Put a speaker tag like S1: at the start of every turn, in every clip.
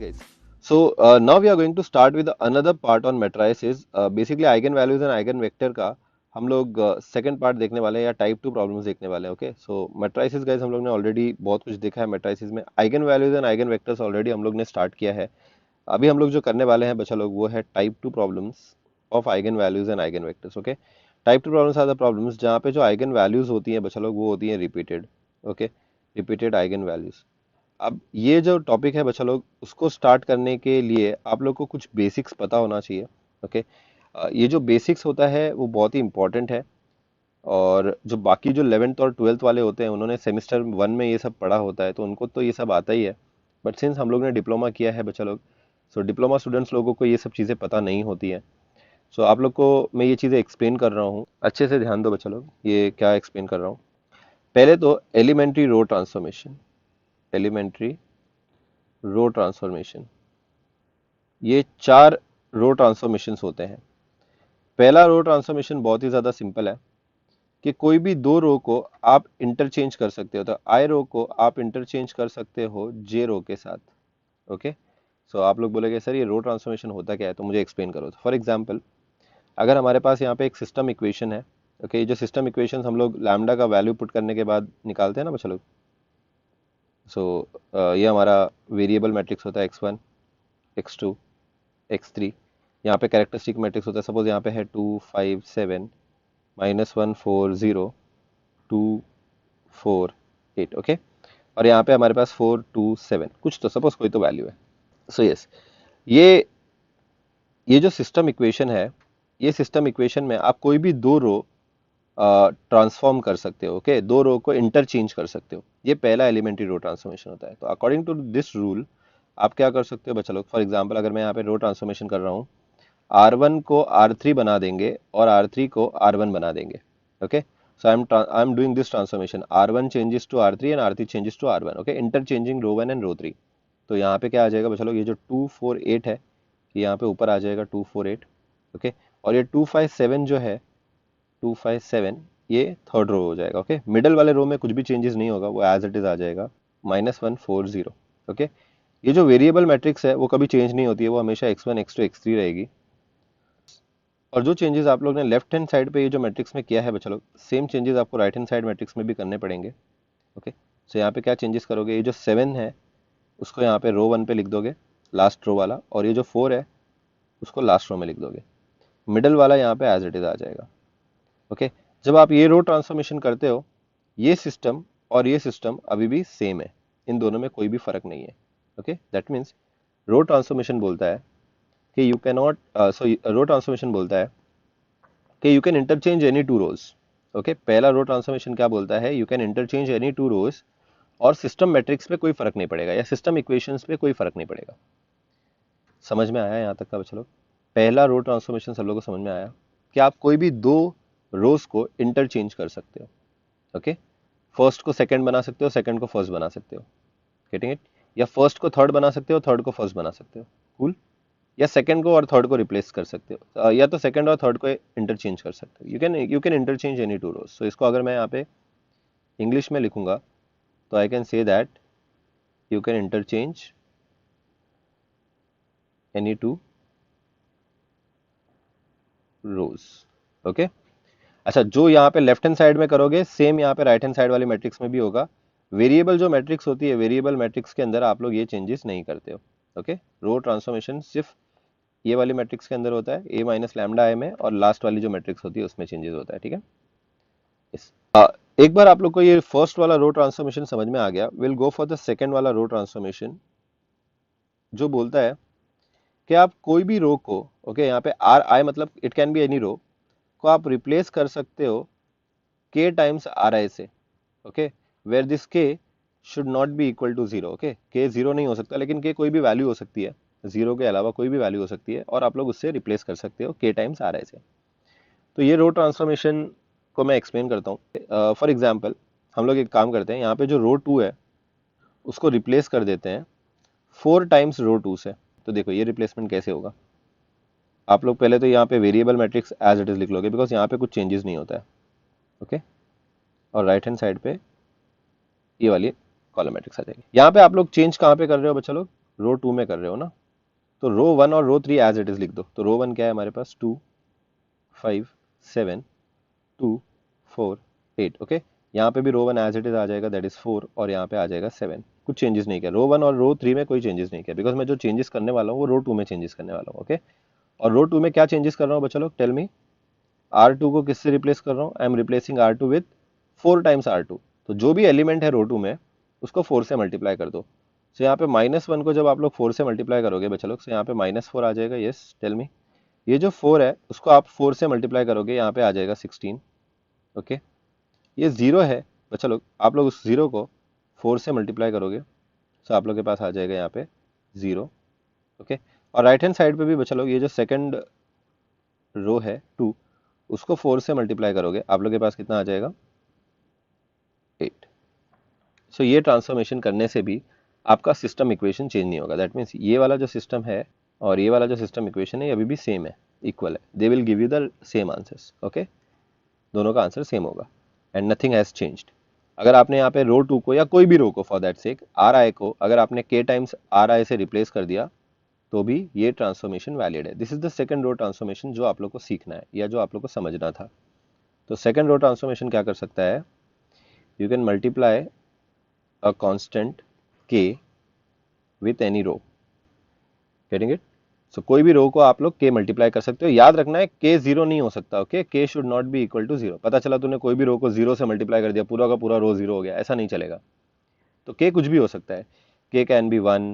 S1: guys. So now we are going to start with another part on matrices. Basically eigenvalues and eigenvector का हम लोग second part देखने वाले हैं या टाइप 2 प्रॉब्लम्स देखने वाले हैं. ओके, सो मैट्राइसेस गाइस हम लोग ने ऑलरेडी बहुत कुछ देखा है मैट्राइसेस में. Eigen values and eigen vectors already हम लोग ने स्टार्ट किया है. अभी हम लोग जो करने वाले हैं बच्चा लोग वो है type 2 problems of eigen values and eigen vectors. Okay, type 2 problems are the problems जहाँ पे जो आइगन वैल्यूज होती हैं बच्चा लोग वो होती हैं repeated. Okay, repeated eigen values. अब ये जो टॉपिक है बच्चा लोग उसको स्टार्ट करने के लिए आप लोग को कुछ बेसिक्स पता होना चाहिए. ओके, ये जो बेसिक्स होता है वो बहुत ही इंपॉर्टेंट है. और जो बाकी जो 11th और 12th वाले होते हैं उन्होंने सेमेस्टर 1 में ये सब पढ़ा होता है तो उनको तो ये सब आता ही है. बट सिंस हम लोग ने डिप्लोमा किया है बच्चा लोग, सो डिप्लोमा स्टूडेंट्स लोगों को ये सब चीज़ें पता नहीं होती हैं. सो आप लोग को मैं ये चीज़ें एक्सप्लेन कर रहा हूँ, अच्छे से ध्यान दो बच्चा लोग ये क्या एक्सप्लेन कर रहा हूँ. पहले तो elementary row transformation. Elementary row transformation, ये 4 रो ट्रांसफॉर्मेशंस होते हैं. पहला रो ट्रांसफॉर्मेशन बहुत ही ज़्यादा सिंपल है कि कोई भी दो रो को आप इंटरचेंज कर सकते हो. तो आई रो को आप इंटरचेंज कर सकते हो जे रो के साथ. ओके, सो आप लोग बोलेंगे सर ये रो ट्रांसफॉर्मेशन होता क्या है, तो मुझे एक्सप्लेन करो. तो फॉर एग्जांपल अगर हमारे पास यहाँ पे एक सिस्टम इक्वेशन है. ओके, ये जो सिस्टम इक्वेशन हम लोग लैम्डा का वैल्यू पुट करने के बाद निकालते हैं ना बच्चा लोग. सो ये हमारा वेरिएबल मैट्रिक्स होता है x1 x2 x3. यहाँ पे कैरेक्टरिस्टिक मैट्रिक्स होता है. सपोज यहाँ पे है 2 5 7 -1 4 0 2 4 8. ओके, और यहाँ पे हमारे पास 4 2 7 कुछ तो सपोज कोई तो वैल्यू है. सो यस, ये जो सिस्टम इक्वेशन है, ये सिस्टम इक्वेशन में आप कोई भी दो रो ट्रांसफॉर्म कर सकते हो. ओके, दो रो को इंटरचेंज कर सकते हो. ये पहला एलिमेंट्री रो ट्रांसफॉर्मेशन होता है. तो अकॉर्डिंग टू दिस रूल आप क्या कर सकते हो बच्चा लोग. फॉर एग्जांपल अगर मैं यहाँ पे रो ट्रांसफॉर्मेशन कर रहा हूँ, R1 को R3 बना देंगे और R3 को R1 बना देंगे. Okay, so I am doing this transformation. R1 changes to R3 and R3 changes to R1. Okay, interchanging row 1 and row 3. तो यहाँ पे क्या आ जाएगा बच्चा लोग, ये जो 2 4 8 है ये यहाँ पे ऊपर आ जाएगा 2 4 8. ओके, और ये 2 5 7 जो है 2 5 7 ये थर्ड रो हो जाएगा. ओके, मिडल वाले रो में कुछ भी चेंजेस नहीं होगा, वो एज इट इज आ जाएगा -1 4 0. ओके, ये जो वेरिएबल मैट्रिक्स है वो कभी चेंज नहीं होती है, वो हमेशा x1 x2 x3 रहेगी. और जो चेंजेस आप लोग ने लेफ्ट हैंड साइड पे ये जो मैट्रिक्स में किया है बच्चा लोग, सेम चेंजेस आपको राइट हैंड साइड मैट्रिक्स में भी करने पड़ेंगे. ओके, सो यहाँ पे क्या चेंजेस करोगे, ये जो 7 है उसको यहाँ पे रो 1 पे लिख दोगे, लास्ट रो वाला. और ये जो 4 है उसको लास्ट रो में लिख दोगे. मिडल वाला यहाँ पे एज इट इज आ जाएगा. ओके, जब आप ये रो ट्रांसफॉर्मेशन करते हो, ये सिस्टम और ये सिस्टम अभी भी सेम है, इन दोनों में कोई भी फर्क नहीं है. Okay, that means row transformation बोलता है कि you can not row transformation बोलता है कि you can interchange any two rows. Okay, पहला रो ट्रांसफॉर्मेशन क्या बोलता है, you can interchange any two rows और सिस्टम मैट्रिक्स पे कोई फर्क नहीं पड़ेगा या सिस्टम इक्वेशंस पे कोई फर्क नहीं पड़ेगा. समझ में आया यहाँ तक का बच्चा लोग? पहला रो ट्रांसफॉर्मेशन सब लोगों को समझ में आया कि आप कोई भी दो रोज को इंटरचेंज कर सकते हो. ओके, फर्स्ट को सेकंड बना सकते हो, सेकंड को फर्स्ट बना सकते हो. Getting it? या फर्स्ट को थर्ड बना सकते हो, थर्ड को फर्स्ट बना सकते हो. कूल. या सेकंड को और थर्ड को रिप्लेस कर सकते हो, या तो सेकंड और थर्ड को इंटरचेंज कर सकते हो. You can interchange any two rows. So इसको अगर मैं यहाँ पे इंग्लिश में लिखूंगा तो I can say that you can interchange any two rows. Okay, अच्छा, जो यहाँ पे लेफ्ट हैंड साइड में करोगे सेम यहाँ पे राइट हैंड साइड वाली मैट्रिक्स में भी होगा. वेरिएबल जो मैट्रिक्स होती है, वेरिएबल मैट्रिक्स के अंदर आप लोग ये चेंजेस नहीं करते हो. ओके, रो ट्रांसफॉर्मेशन सिर्फ ये वाली मैट्रिक्स के अंदर होता है, a माइनस लैम्डा आई में, और लास्ट वाली जो मैट्रिक्स होती है उसमें चेंजेस होता है. ठीक है, इस एक बार आप लोग को ये फर्स्ट वाला रो ट्रांसफॉर्मेशन समझ में आ गया, will go for the second वाला रो ट्रांसफॉर्मेशन जो बोलता है कि आप कोई भी रो को, ओके, यहाँ पे आर आई मतलब it can be any row को आप रिप्लेस कर सकते हो k times R I say. Okay, where this k should not be equal to 0. Okay, k 0 नहीं हो सकता, लेकिन k कोई भी वैल्यू हो सकती है, 0 के अलावा कोई भी वैल्यू हो सकती है, और आप लोग उससे रिप्लेस कर सकते हो k टाइम्स आर आई से. तो ये रो ट्रांसफॉर्मेशन को मैं एक्सप्लेन करता हूँ. फॉर एग्जाम्पल हम लोग एक काम करते हैं, यहाँ पे जो रो 2 है उसको रिप्लेस कर देते हैं 4 टाइम्स रो 2 से. तो देखो ये रिप्लेसमेंट कैसे होगा. आप लोग पहले तो यहाँ पे variable matrix as it is लिख लोगे बिकॉज यहाँ पे कुछ चेंजेस नहीं होता है. ओके, और राइट हैंड साइड पे ये वाली कॉलम मैट्रिक्स आ जाएगी. यहाँ पे आप लोग चेंज कहाँ पे कर रहे हो बच्चा लोग, रो 2 में कर रहे हो ना, तो रो 1 और रो 3 एज इट इज लिख दो। तो रो 1 क्या है हमारे पास, 2 5 7 2 4 8। ओके, यहाँ पे भी रो 1 एज इट इज आ जाएगा, दैट इज 4, और यहाँ पे आ जाएगा 7। कुछ चेंजेस नहीं किया, रो 1 और रो 3 में कोई चेंजेस नहीं किया, बिकॉज मैं जो चेंजेस करने वाला हूँ वो रो 2 में चेंजेस करने वाला हूँ। ओके, और रो 2 में क्या चेंजेस कर रहा हूँ बच्चा लोग, टेल मी। R2 को किससे रिप्लेस कर रहा हूँ, I M replacing R2 with 4 times R2। तो जो भी एलिमेंट है रो 2 में उसको 4 से मल्टीप्लाई कर दो। तो यहाँ पे -1 को जब आप लोग 4 से मल्टीप्लाई करोगे बच्चा लोग, तो यहाँ पे -4 आ जाएगा। Yes, tell me. ये जो 4 है उसको आप 4 से मल्टीप्लाई करोगे, यहाँ पे आ जाएगा 16। ओके, ये 0 है बच्चा लोग, आप लोग उस 0 को 4 से मल्टीप्लाई करोगे तो आप लोग के पास आ जाएगा यहाँ पे 0। ओके, और राइट हैंड साइड पे भी बच्चा लोग ये जो सेकंड रो है 2, उसको 4 से मल्टीप्लाई करोगे, आप लोग के पास कितना आ जाएगा, 8। सो ये ट्रांसफॉर्मेशन करने से भी आपका सिस्टम इक्वेशन चेंज नहीं होगा। दैट मीन्स ये वाला जो सिस्टम है और ये वाला जो सिस्टम इक्वेशन है ये अभी भी सेम है, इक्वल है, they will give you the same answers. Okay, दोनों का आंसर सेम होगा एंड नथिंग हैज चेंज्ड। अगर आपने यहाँ पे रो 2 को या कोई भी रो को for that sake R I को अगर आपने के टाइम्स आर आई से रिप्लेस कर दिया तो भी ये ट्रांसफॉर्मेशन वैलिड है। This is the second row transformation जो आप लोग को सीखना है या जो आप लोग को समझना था। तो सेकंड रो ट्रांसफॉर्मेशन क्या कर सकता है, you can multiply a constant k with any row, getting it. So कोई भी रो को आप लोग k मल्टीप्लाई कर सकते हो, याद रखना है k जीरो नहीं हो सकता। Okay, k should not be equal to zero. पता चला तूने कोई भी रो को जीरो से मल्टीप्लाई कर दिया, पूरा का पूरा रो जीरो हो गया, ऐसा नहीं चलेगा। तो k कुछ भी हो सकता है, k can be 1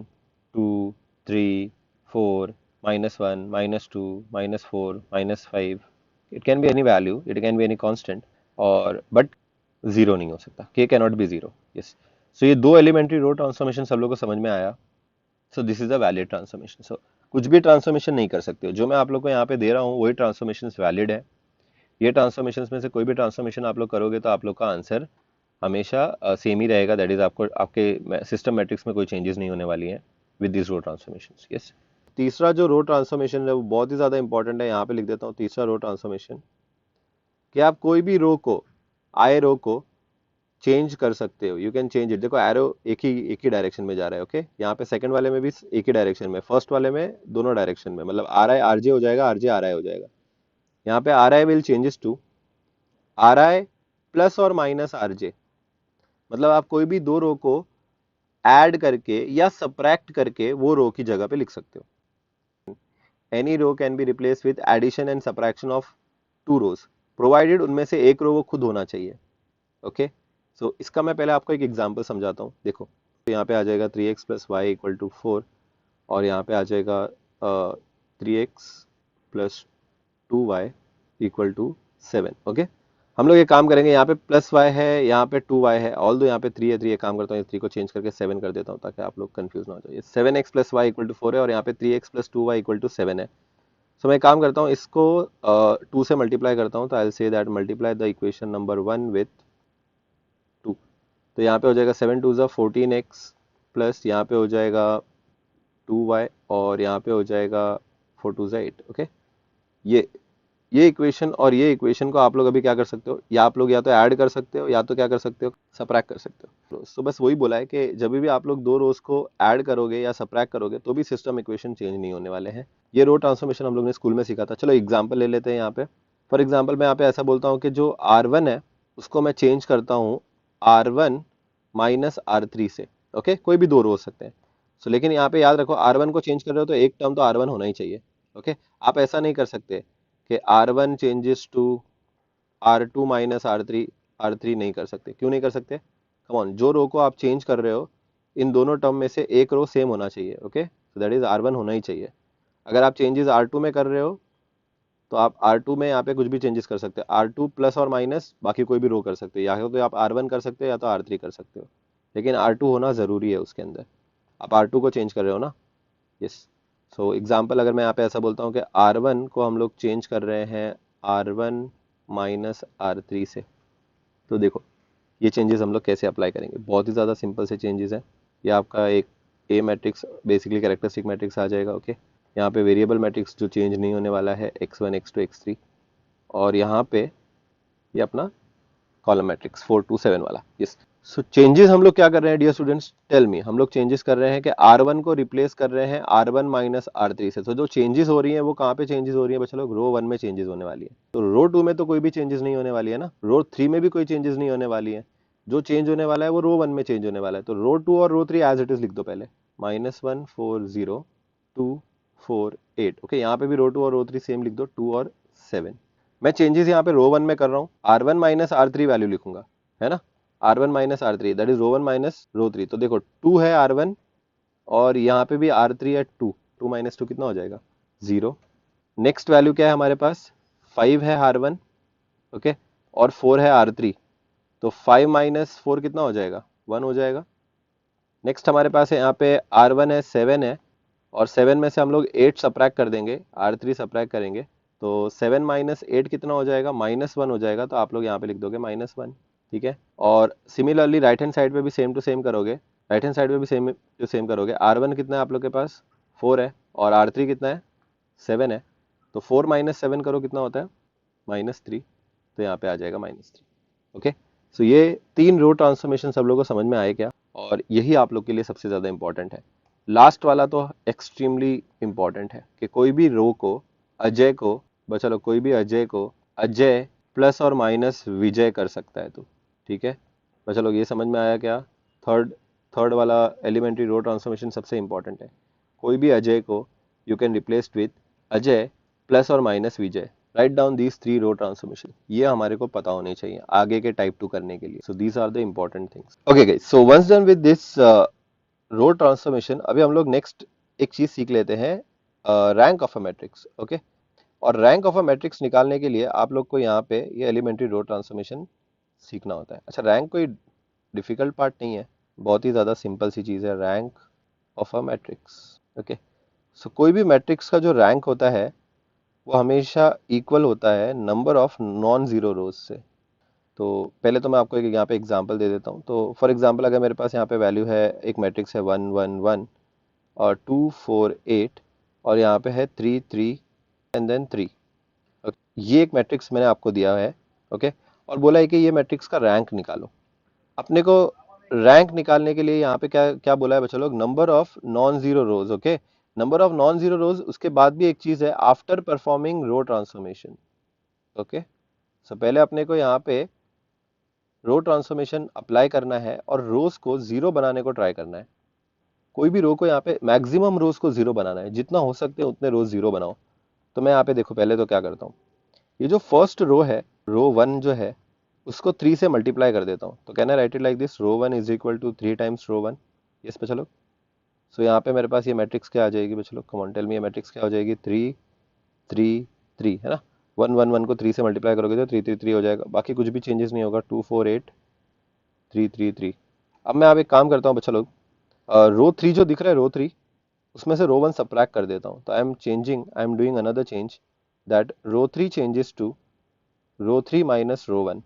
S1: 2 3 4 -1 -2 -4 -5, it can be any value, it can be any constant, और बट जीरो नहीं हो सकता, k can not be zero. Yes, so ये दो एलिमेंट्री रो ट्रांसफॉर्मेशन सब लोग को समझ में आया। So this is a valid transformation. So कुछ भी ट्रांसफॉर्मेशन नहीं कर सकते हो, जो मैं आप लोग को यहाँ पे दे रहा हूँ वही ट्रांसफॉर्मेशन वैलिड है। ये ट्रांसफॉर्मेशन में से कोई भी ट्रांसफॉर्मेशन आप लोग करोगे तो आप लोग का आंसर हमेशा सेम ही रहेगा। दैट इज आपको आपके सिस्टम मैट्रिक्स में कोई चेंजेस नहीं होने वाली है with this row transformation. Yes, तीसरा जो रो ट्रांसफॉर्मेशन है वो बहुत ही ज्यादा इंपॉर्टेंट है, यहाँ पे लिख देता हूँ तीसरा रो ट्रांसफॉर्मेशन, कि आप कोई भी रो को, आई रो को चेंज कर सकते हो। You can change it. देखो एरो एक ही डायरेक्शन में जा रहा है। ओके, यहाँ पे सेकंड वाले में भी एक ही डायरेक्शन में, फर्स्ट वाले में दोनों डायरेक्शन में, मतलब आर आई आर जे हो जाएगा, आर जे आर आई हो जाएगा। यहाँ पे R I will changes to R I plus और माइनस आर जे। मतलब आप कोई भी दो रो को ऐड करके या सब्ट्रैक्ट करके वो रो की जगह पे लिख सकते हो। Any row can be replace with addition and subtraction of two rows, provided उनमें से एक रो वो खुद होना चाहिए। ओके, सो इसका मैं पहले आपको एक एग्जांपल समझाता हूँ। देखो, तो यहाँ पे आ जाएगा 3x plus Y equal to 4, और यहाँ पे आ जाएगा 3x plus 2y equal to 7। Okay, हम लोग ये काम करेंगे, यहाँ पे प्लस वाई है, यहाँ पे 2y है, ऑल दो यहाँ पे 3 है, 3 काम करता हूँ, 3 को चेंज करके 7 कर देता हूँ ताकि आप लोग कंफ्यूज ना हो जाए। 7x plus Y equal to 4 है और यहाँ पे 3x plus 2y equal to 7 है। सो मैं काम करता हूँ, इसको 2 से मल्टीप्लाई करता हूँ, तो आई will say that multiply the equation number 1 with 2। तो यहाँ पे हो जाएगा 7 2 ज़ा 14x प्लस यहाँ पे हो जाएगा 2y और यहाँ पे हो जाएगा 4 2 ज़ा 8। ओके, ये इक्वेशन और ये इक्वेशन को आप लोग अभी क्या कर सकते हो, या आप लोग या तो ऐड कर सकते हो या तो क्या कर सकते हो, सब्ट्रैक्ट कर सकते हो। तो बस वही बोला है कि जब भी आप लोग दो रोज को ऐड करोगे या सब्ट्रैक्ट करोगे तो भी सिस्टम इक्वेशन चेंज नहीं होने वाले हैं। ये रो ट्रांसफॉर्मेशन हम लोग ने स्कूल में सीखा था। चलो एग्जाम्पल ले लेते हैं यहाँ पे। फॉर एग्जाम्पल मैं यहाँ पे ऐसा बोलता हूँ कि जो R1 है उसको मैं चेंज करता हूँ R1 माइनस R3 से। ओके, कोई भी दो रो हो सकते हैं। सो लेकिन यहाँ पे याद रखो, R1 को चेंज कर रहे हो तो एक टर्म तो R1 होना ही चाहिए। ओके, आप ऐसा नहीं कर सकते कि R1 changes to R2 minus R3, R3 नहीं कर सकते। क्यों नहीं कर सकते? कम ऑन, जो रो को आप चेंज कर रहे हो इन दोनों टर्म में से एक रो सेम होना चाहिए। Okay, so that is R1 होना ही चाहिए। अगर आप चेंजेस R2 में कर रहे हो तो आप R2 में यहाँ पे कुछ भी चेंजेस कर सकते हो, R2 प्लस और माइनस बाकी कोई भी रो कर सकते हो, या तो आप R1 कर सकते हो या तो R3 कर सकते हो, लेकिन R2 होना ज़रूरी है उसके अंदर। आप R2 को चेंज कर रहे हो ना। यस, सो एग्जाम्पल अगर मैं यहाँ पे ऐसा बोलता हूँ कि R1 को हम लोग चेंज कर रहे हैं R1 माइनस R3 से, तो देखो ये चेंजेस हम लोग कैसे अप्लाई करेंगे। बहुत ही ज़्यादा सिंपल से चेंजेस हैं। ये आपका एक ए मैट्रिक्स बेसिकली कैरेक्टरिस्टिक मैट्रिक्स आ जाएगा। ओके, यहाँ पे वेरिएबल मैट्रिक्स जो चेंज नहीं होने वाला है x1 x2 x3, और यहाँ पे ये अपना कॉलम मैट्रिक्स 4 2 7 वाला। यस, सो चेंजेस हम लोग क्या कर रहे हैं डियर स्टूडेंट्स, टेल मी। हम लोग चेंजेस कर रहे हैं कि R1 को रिप्लेस कर रहे हैं R1 माइनस R3 से। तो जो चेंजेस हो रही हैं वो कहाँ पे चेंजेस हो रही है बच्चा लोग, रो 1 में चेंजेस होने वाली है। तो रो 2 में तो कोई भी चेंजेस नहीं होने वाली है ना, रो 3 में भी कोई चेंजेस नहीं होने वाली है। जो चेंज होने वाला है वो रो 1 में चेंज होने वाला है। तो रो 2 और रो 3 एज इट इज लिख दो पहले, -1 4 0 2 4 8। ओके, यहाँ पे भी रो 2 और रो 3 सेम लिख दो, 2 और 7। मैं चेंजेस यहाँ पे रो 1 में कर रहा हूँ, R1 माइनस R3 वैल्यू लिखूंगा, है ना। R1 minus R3 that is row 1 minus row 3। तो देखो 2 है R1 और यहाँ पे भी R3 है 2, 2 माइनस 2 कितना हो जाएगा, 0। नेक्स्ट वैल्यू क्या है हमारे पास, 5 है R1, ओके, और 4 है R3। तो 5 माइनस 4 कितना हो जाएगा, 1 हो जाएगा। नेक्स्ट हमारे पास है यहाँ पे R1 है 7 है, और 7 में से हम लोग 8 सब्ट्रैक्ट कर देंगे, R3 सब्ट्रैक्ट करेंगे। तो 7 माइनस 8 कितना हो जाएगा, -1 हो जाएगा। तो आप लोग यहाँ पे लिख दोगे -1, ठीक है। और सिमिलरली राइट हैंड साइड पे भी सेम टू सेम करोगे, राइट हैंड साइड पे भी सेम टू सेम करोगे। R1 कितना है आप लोग के पास, 4 है, और R3 कितना है, 7 है। तो 4 माइनस 7 करो कितना होता है, -3। तो यहाँ पे आ जाएगा -3। ओके, सो ये 3 रो ट्रांसफॉर्मेशन सब लोगों को समझ में आए क्या, और यही आप लोग के लिए सबसे ज़्यादा इंपॉर्टेंट है। लास्ट वाला तो एक्सट्रीमली इंपॉर्टेंट है कि कोई भी रो को अजय को, बचा लो, कोई भी अजय को अजय प्लस और माइनस विजय कर सकता है। तो ठीक है बचा लो, ये समझ में आया क्या। थर्ड थर्ड वाला एलिमेंट्री रो ट्रांसफॉर्मेशन सबसे इंपॉर्टेंट है। कोई भी अजय को you can replace with Ajay plus और minus Vijay. Right down these 3 row transformation, ये हमारे को पता होनी चाहिए आगे के टाइप 2 करने के लिए। So these are the important things. Okay guys, so once done with this row transformation, अभी हम लोग नेक्स्ट एक चीज सीख लेते हैं, rank of a matrix. Okay, और रैंक ऑफ अ मैट्रिक्स निकालने के लिए आप लोग को यहाँ पे ये एलिमेंट्री रो ट्रांसफॉर्मेशन सीखना होता है। अच्छा, रैंक कोई डिफिकल्ट पार्ट नहीं है, बहुत ही ज़्यादा सिंपल सी चीज़ है, rank of a matrix. Okay, so कोई भी मैट्रिक्स का जो रैंक होता है वो हमेशा इक्वल होता है नंबर ऑफ नॉन ज़ीरो रोज से। तो पहले तो मैं आपको एक यहाँ पे एग्जांपल दे देता हूँ। तो फॉर एग्जांपल अगर मेरे पास यहाँ पे वैल्यू है, एक मैट्रिक्स है 1 1 1 और 2 4 8 और यहाँ पे है 3 3 एंड देन 3। ये एक मैट्रिक्स मैंने आपको दिया है, ओके, और बोला है कि ये मैट्रिक्स का रैंक निकालो। अपने को रैंक निकालने के लिए यहाँ पे क्या क्या बोला है बच्चा लोग, number of non zero rose. Okay, number of non zero रोज, उसके बाद भी एक चीज है, after performing row transformation. Okay, सो पहले अपने को यहाँ पे रो ट्रांसफॉर्मेशन अप्लाई करना है और रोज को जीरो बनाने को ट्राई करना है। कोई भी रो को यहाँ पे मैक्सिमम रोज को जीरो बनाना है, जितना हो सकते हैं उतने रोज जीरो बनाओ। तो मैं यहाँ पे देखो पहले तो क्या करता हूँ, ये जो फर्स्ट रो है, रो 1 जो है, उसको 3 से मल्टीप्लाई कर देता हूँ। तो can I write it like this, row 1 is equal to 3 times row 1। Yes बच्चा लोग, सो यहाँ पे मेरे पास ये मैट्रिक्स क्या आ जाएगी बच्चा लोग, कम ऑन टेल मी, ये मैट्रिक्स क्या हो जाएगी, 3 3 3, है ना। 1 1 1 को 3 से मल्टीप्लाई करोगे तो 3 3 3 हो जाएगा, बाकी कुछ भी चेंजेस नहीं होगा, 2 4 8 3 3 3। अब मैं आप एक काम करता हूँ बच्चा लोग, रो 3 जो दिख रहा है, रो 3, उसमें से रो 1 सब्ट्रैक्ट कर देता हूँ। तो I am doing another change, that row 3 changes to row 3 minus row 1।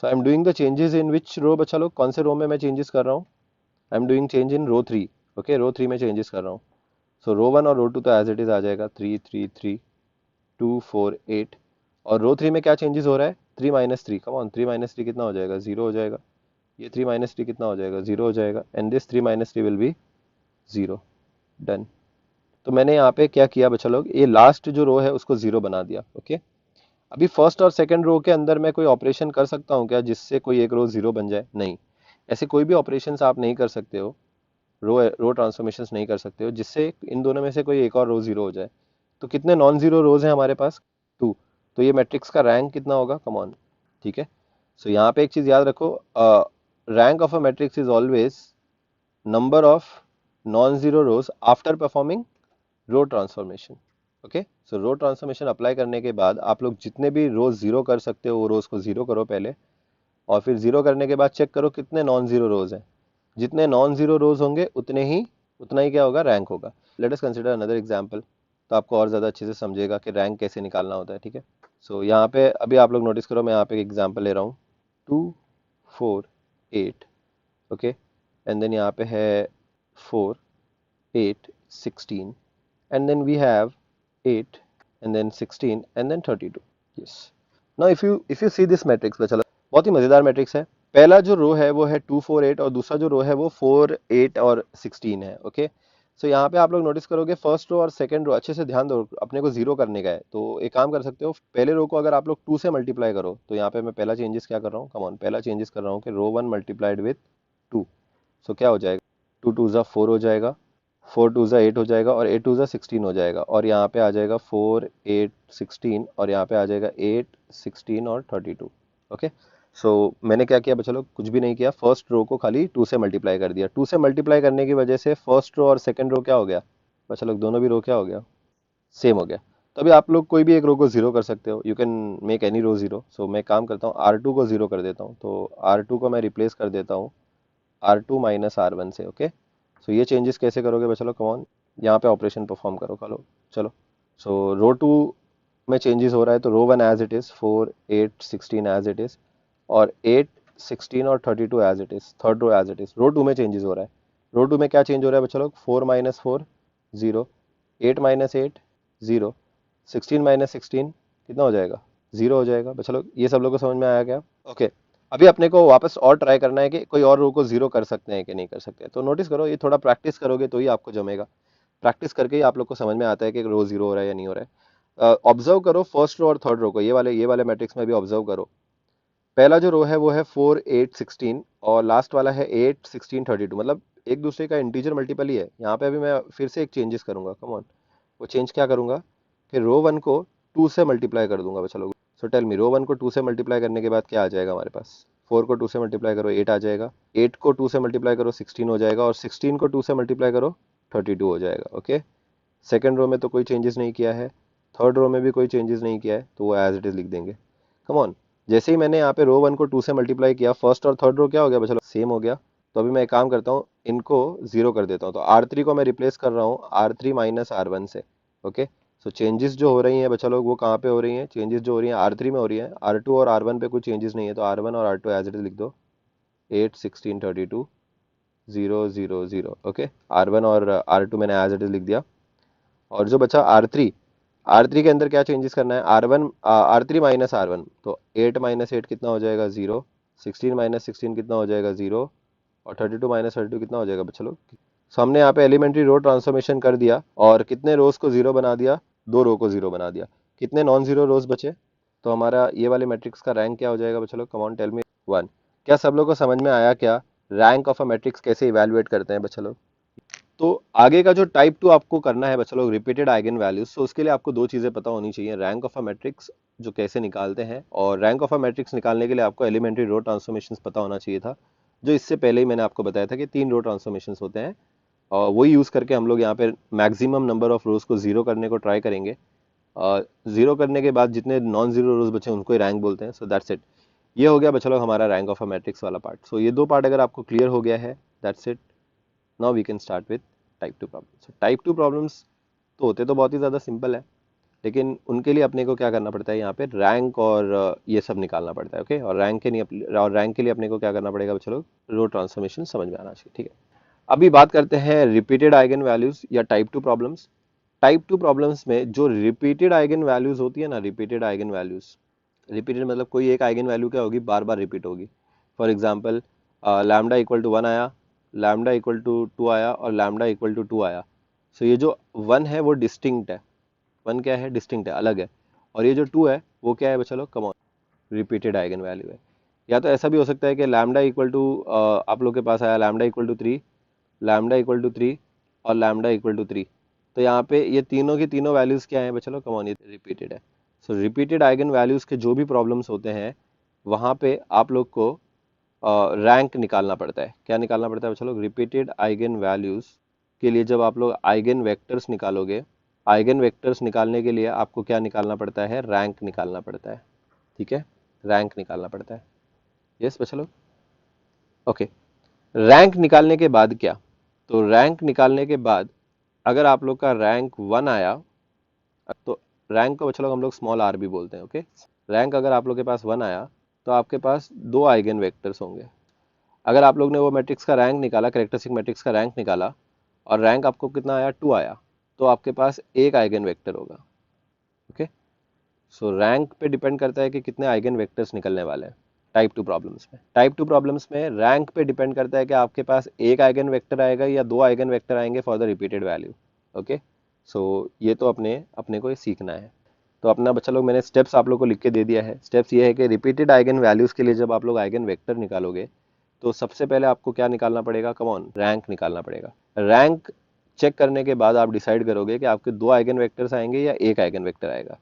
S1: So I am doing the changes in which row बच्चा लोग, कौन से रो में मैं चेंजेस कर रहा हूँ, I am doing change in row 3। Okay, row 3 में चेंजेस कर रहा हूँ। सो रो 1 और रो 2 तो एज इट इज आ जाएगा, 3 3 3 2 4 8। और रो 3 में क्या चेंजेस हो रहा है, 3 माइनस 3, कम ऑन, 3 माइनस 3 कितना हो जाएगा, 0 हो जाएगा। ये 3 माइनस 3 कितना हो जाएगा, 0 हो जाएगा, and this 3 minus 3 will be 0। Done. तो मैंने यहाँ पे क्या किया बच्चा लोग, ये लास्ट जो रो है उसको 0 बना दिया। ओके, अभी फर्स्ट और सेकंड रो के अंदर मैं कोई ऑपरेशन कर सकता हूँ क्या जिससे कोई एक रो 0 बन जाए, नहीं। ऐसे कोई भी ऑपरेशंस आप नहीं कर सकते हो, रो ट्रांसफॉर्मेशंस नहीं कर सकते हो जिससे इन दोनों में से कोई एक और रो 0 हो जाए। तो कितने नॉन जीरो रोज हैं हमारे पास, 2। तो ये मैट्रिक्स का रैंक कितना होगा, कम ऑन, ठीक है। सो यहाँ पे एक चीज याद रखो, rank of a matrix is always number of non zero rows after performing row transformation. Okay, so row transformation apply करने के बाद आप लोग जितने भी रोज जीरो कर सकते हो वो रोज को जीरो करो पहले, और फिर जीरो करने के बाद चेक करो कितने नॉन जीरो रोज हैं। जितने नॉन जीरो रोज होंगे उतना ही क्या होगा, रैंक होगा। Let us consider another example, तो आपको और ज़्यादा अच्छे से समझेगा कि रैंक कैसे निकालना होता है, ठीक है। सो यहाँ पे अभी आप लोग नोटिस करो, मैं यहाँ पे एक एग्जांपल ले रहा हूँ, 2 4 8। ओके, एंड देन यहाँ पे है 4 8 16, and then we have 8 and then 16 and then 32। yes, now if you see this matrix, चलो बहुत ही मजेदार मैट्रिक्स है। पहला जो रो है वो है 2 4 8 और दूसरा जो रो है वो 4 8 और 16 है। ओके, सो यहाँ पे आप लोग नोटिस करोगे फर्स्ट रो और सेकंड रो, अच्छे से ध्यान दो, अपने को जीरो करने का है। तो एक काम कर सकते हो, पहले रो को अगर आप लोग 2 से मल्टीप्लाई करो, तो यहाँ पे मैं पहला चेंजेस क्या कर रहा हूँ, कम ऑन, पहला चेंजेस कर रहा हूँ कि रो 1 मल्टीप्लाइड विथ 2। सो क्या हो जाएगा, 2 2 ज़ा 4 हो जाएगा, 4 2 ज़ा 8 हो जाएगा और 8 2 ज़ा 16 हो जाएगा, और यहाँ पे आ जाएगा 4 8 16 और यहाँ पे आ जाएगा 8 16 और 32। ओके, सो मैंने क्या किया बच्चा लोग, कुछ भी नहीं किया, फर्स्ट रो को खाली 2 से मल्टीप्लाई कर दिया। 2 से मल्टीप्लाई करने की वजह से फर्स्ट रो और सेकंड रो क्या हो गया बच्चा लोग, दोनों भी रो क्या हो गया, सेम हो गया। तो अभी आप लोग कोई भी एक रो को जीरो कर सकते हो, you can make any row zero. So मैं काम करता हूँ, R2 को जीरो कर देता हूँ, तो R2 को मैं रिप्लेस कर देता हूँ R2 माइनस R1 से। ओके, सो ये चेंजेस कैसे करोगे बच्चा लोग, कम ऑन, यहाँ पे ऑपरेशन परफॉर्म करो, चलो। सो रो 2 में चेंजेस हो रहा है, तो row 1 as it is, 4 8 16 as it is, और 8 16 और 32 as it is, third row as it is. Row 2 में चेंजेस हो रहा है, रो 2 में क्या चेंज हो रहा है बच्चा लोग, 4 - 4 0, 8 - 8 0, 16 - 16 कितना हो जाएगा, जीरो हो जाएगा। बच्चा लोग ये सब लोगों को समझ में आया क्या? ओके, अभी अपने को वापस और ट्राई करना है कि कोई और रो को जीरो कर सकते हैं कि नहीं कर सकते हैं। तो नोटिस करो, ये थोड़ा प्रैक्टिस करोगे तो ही आपको जमेगा, प्रैक्टिस करके ही आप लोग को समझ में आता है कि रो जीरो हो रहा है या नहीं हो रहा है। ऑब्जर्व करो फर्स्ट रो और थर्ड रो को, ये वाले मैट्रिक्स में भी ऑब्जर्व करो। पहला जो रो है वो है 4 8 16 और लास्ट वाला है 8 16 32, मतलब एक दूसरे का इंटीजर मल्टीपल ही है। यहाँ पे अभी मैं फिर से एक चेंजेस करूंगा, कम ऑन, वो चेंज क्या करूंगा कि रो 1 को 2 से मल्टीप्लाई कर दूंगा बच्चा लोग। सो टेल मी, रो 1 को 2 से मल्टीप्लाई करने के बाद क्या आ जाएगा हमारे पास, 4 को 2 से मल्टीप्लाई करो 8 आ जाएगा, 8 को 2 से मल्टीप्लाई करो 16 हो जाएगा, और 16 को 2 से मल्टीप्लाई करो 32 हो जाएगा। ओके, सेकेंड रो में तो कोई चेंजेस नहीं किया है, थर्ड रो में भी कोई चेंजेस नहीं किया है, तो वो एज इट इज लिख देंगे। कम ऑन, जैसे ही मैंने यहाँ पे रो 1 को 2 से मल्टीप्लाई किया, फर्स्ट और थर्ड रो क्या हो गया बच्चा लोग, सेम हो गया। तो अभी मैं एक काम करता हूँ, इनको जीरो कर देता हूँ, तो R3 को मैं रिप्लेस कर रहा हूँ R3 माइनस R1 से। ओके, सो चेंजेस जो हो रही हैं बच्चा लोग वो कहाँ पे हो रही हैं, चेंजेस जो हो रही हैं R3 में हो रही है, R2 और R1 पे कोई चेंजेस नहीं है, तो R1 और R2 एज इट इज लिख दो, 8 16 32 0 0 0। ओके, R1 और R2 मैंने एज इट इज लिख दिया। और जो बचा R3 के अंदर क्या चेंजेस करना है, R3 माइनस R1, तो 8 - 8 कितना हो जाएगा, 0, 16 - 16 कितना हो जाएगा, 0, और 32 - 32 कितना हो जाएगा बच्चा लोग। सो हमने यहाँ पे एलिमेंट्री रो ट्रांसफॉर्मेशन कर दिया, और कितने रोज को जीरो बना दिया, 2 रो को जीरो बना दिया। कितने नॉन जीरो रोज बचे, तो हमारा ये वाले मैट्रिक्स का रैंक क्या हो जाएगा बच्चा लोग, कम ऑन टेल मी, 1। क्या सब लोग को समझ में आया क्या, रैंक ऑफ अ मैट्रिक्स कैसे इवेल्युएट करते हैं बच्चा लोग? तो आगे का जो टाइप 2 आपको करना है बच्चा लोग, रिपीटेड आइगन वैल्यूज, तो उसके लिए आपको दो चीजें पता होनी चाहिए, रैंक ऑफ अ मैट्रिक्स जो कैसे निकालते हैं, और रैंक ऑफ अ मैट्रिक्स निकालने के लिए आपको एलिमेंट्री रो ट्रांसफॉर्मेशंस पता होना चाहिए था, जो इससे पहले ही मैंने आपको बताया था कि 3 रो ट्रांसफॉर्मेशंस होते हैं, और वही यूज करके हम लोग यहाँ पे मैक्सिमम नंबर ऑफ रोज को जीरो करने को ट्राई करेंगे। जीरो करने के बाद जितने नॉन जीरो रोज बचे उनको ही रैंक बोलते हैं। सो दैट्स इट, ये हो गया बच्चा लोग हमारा रैंक ऑफ अ मैट्रिक्स वाला पार्ट। सो ये दो पार्ट अगर आपको क्लियर हो गया है, that's it, now we can start with type 2 problems. Type 2 problems तो होते तो बहुत ही ज़्यादा सिंपल है, लेकिन उनके लिए अपने को क्या करना पड़ता है, यहाँ पे रैंक और ये सब निकालना पड़ता है। ओके, और रैंक के लिए अपने को क्या करना पड़ेगा बच्चों लोग, रो ट्रांसफॉर्मेशन समझ में आना चाहिए। ठीक है, अभी बात करते हैं रिपीटेड आइगन वैल्यूज या टाइप 2 प्रॉब्लम्स। टाइप 2 प्रॉब्लम्स में जो रिपीटेड आइगन वैल्यूज होती है ना, रिपीटेड आइगन वैल्यूज, रिपीटेड मतलब कोई एक आइगन वैल्यू क्या होगी, बार बार रिपीट होगी। For example, lambda equal to 1 आया, लैम्डा इक्वल टू 2 आया, और लैम्डा इक्वल टू 2 आया। सो ये जो 1 है वो डिस्टिंक्ट है, 1 क्या है, डिस्टिंक्ट है, अलग है। और ये जो 2 है वो क्या है बच्चा लोग, come on, repeated eigenvalue है। या तो ऐसा भी हो सकता है कि लैम्डा इक्वल टू, आप लोग के पास आया lambda equal to 3, lambda equal to 3, और लैम्डा इक्वल टू 3। तो यहाँ पे ये तीनों की तीनों वैल्यूज क्या है बच्चा लोग, कम ऑन, ये रिपीटेड है। सो रिपीटेड आइगन वैल्यूज के जो भी प्रॉब्लम्स होते हैं वहाँ पे आप लोग को रैंक निकालना पड़ता है। क्या निकालना पड़ता है बच्चा लोग, रिपीटेड आइगन वैल्यूज के लिए जब आप लोग आइगन वेक्टर्स निकालोगे, आइगन वेक्टर्स निकालने के लिए आपको क्या निकालना पड़ता है, रैंक निकालना पड़ता है। ठीक है, रैंक निकालना पड़ता है। यस बच्चा लोग, ओके। रैंक निकालने के बाद क्या, तो रैंक निकालने के बाद अगर आप लोग का रैंक 1 आया, तो रैंक को बच्चा लोग हम लोग स्मॉल आर भी बोलते हैं। ओके, रैंक अगर आप लोग के पास 1 आया तो आपके पास दो आइगन वेक्टर्स होंगे। अगर आप लोग ने वो मैट्रिक्स का रैंक निकाला, कैरेक्टरिस्टिक मैट्रिक्स का रैंक निकाला, और रैंक आपको कितना आया, 2 आया, तो आपके पास एक आइगन वेक्टर होगा। ओके, सो रैंक पे डिपेंड करता है कि कितने आइगन वेक्टर्स निकलने वाले हैं। टाइप 2 प्रॉब्लम्स में। टाइप 2 प्रॉब्लम्स में रैंक पे डिपेंड करता है कि आपके पास एक आइगन वेक्टर आएगा या दो आइगन वेक्टर आएंगे for the repeated value. Okay, so ये तो अपने अपने को ये सीखना है। तो अपना बच्चा लोग मैंने स्टेप्स आप लोग को लिख के दे दिया है। स्टेप्स ये है कि रिपीटेड आइगन वैल्यूज के लिए जब आप लोग आइगन वेक्टर निकालोगे तो सबसे पहले आपको क्या निकालना पड़ेगा, कम ऑन, रैंक निकालना पड़ेगा। रैंक चेक करने के बाद आप डिसाइड करोगे कि आपके दो आइगन वेक्टर्स आएंगे या एक आइगन वेक्टर आएगा।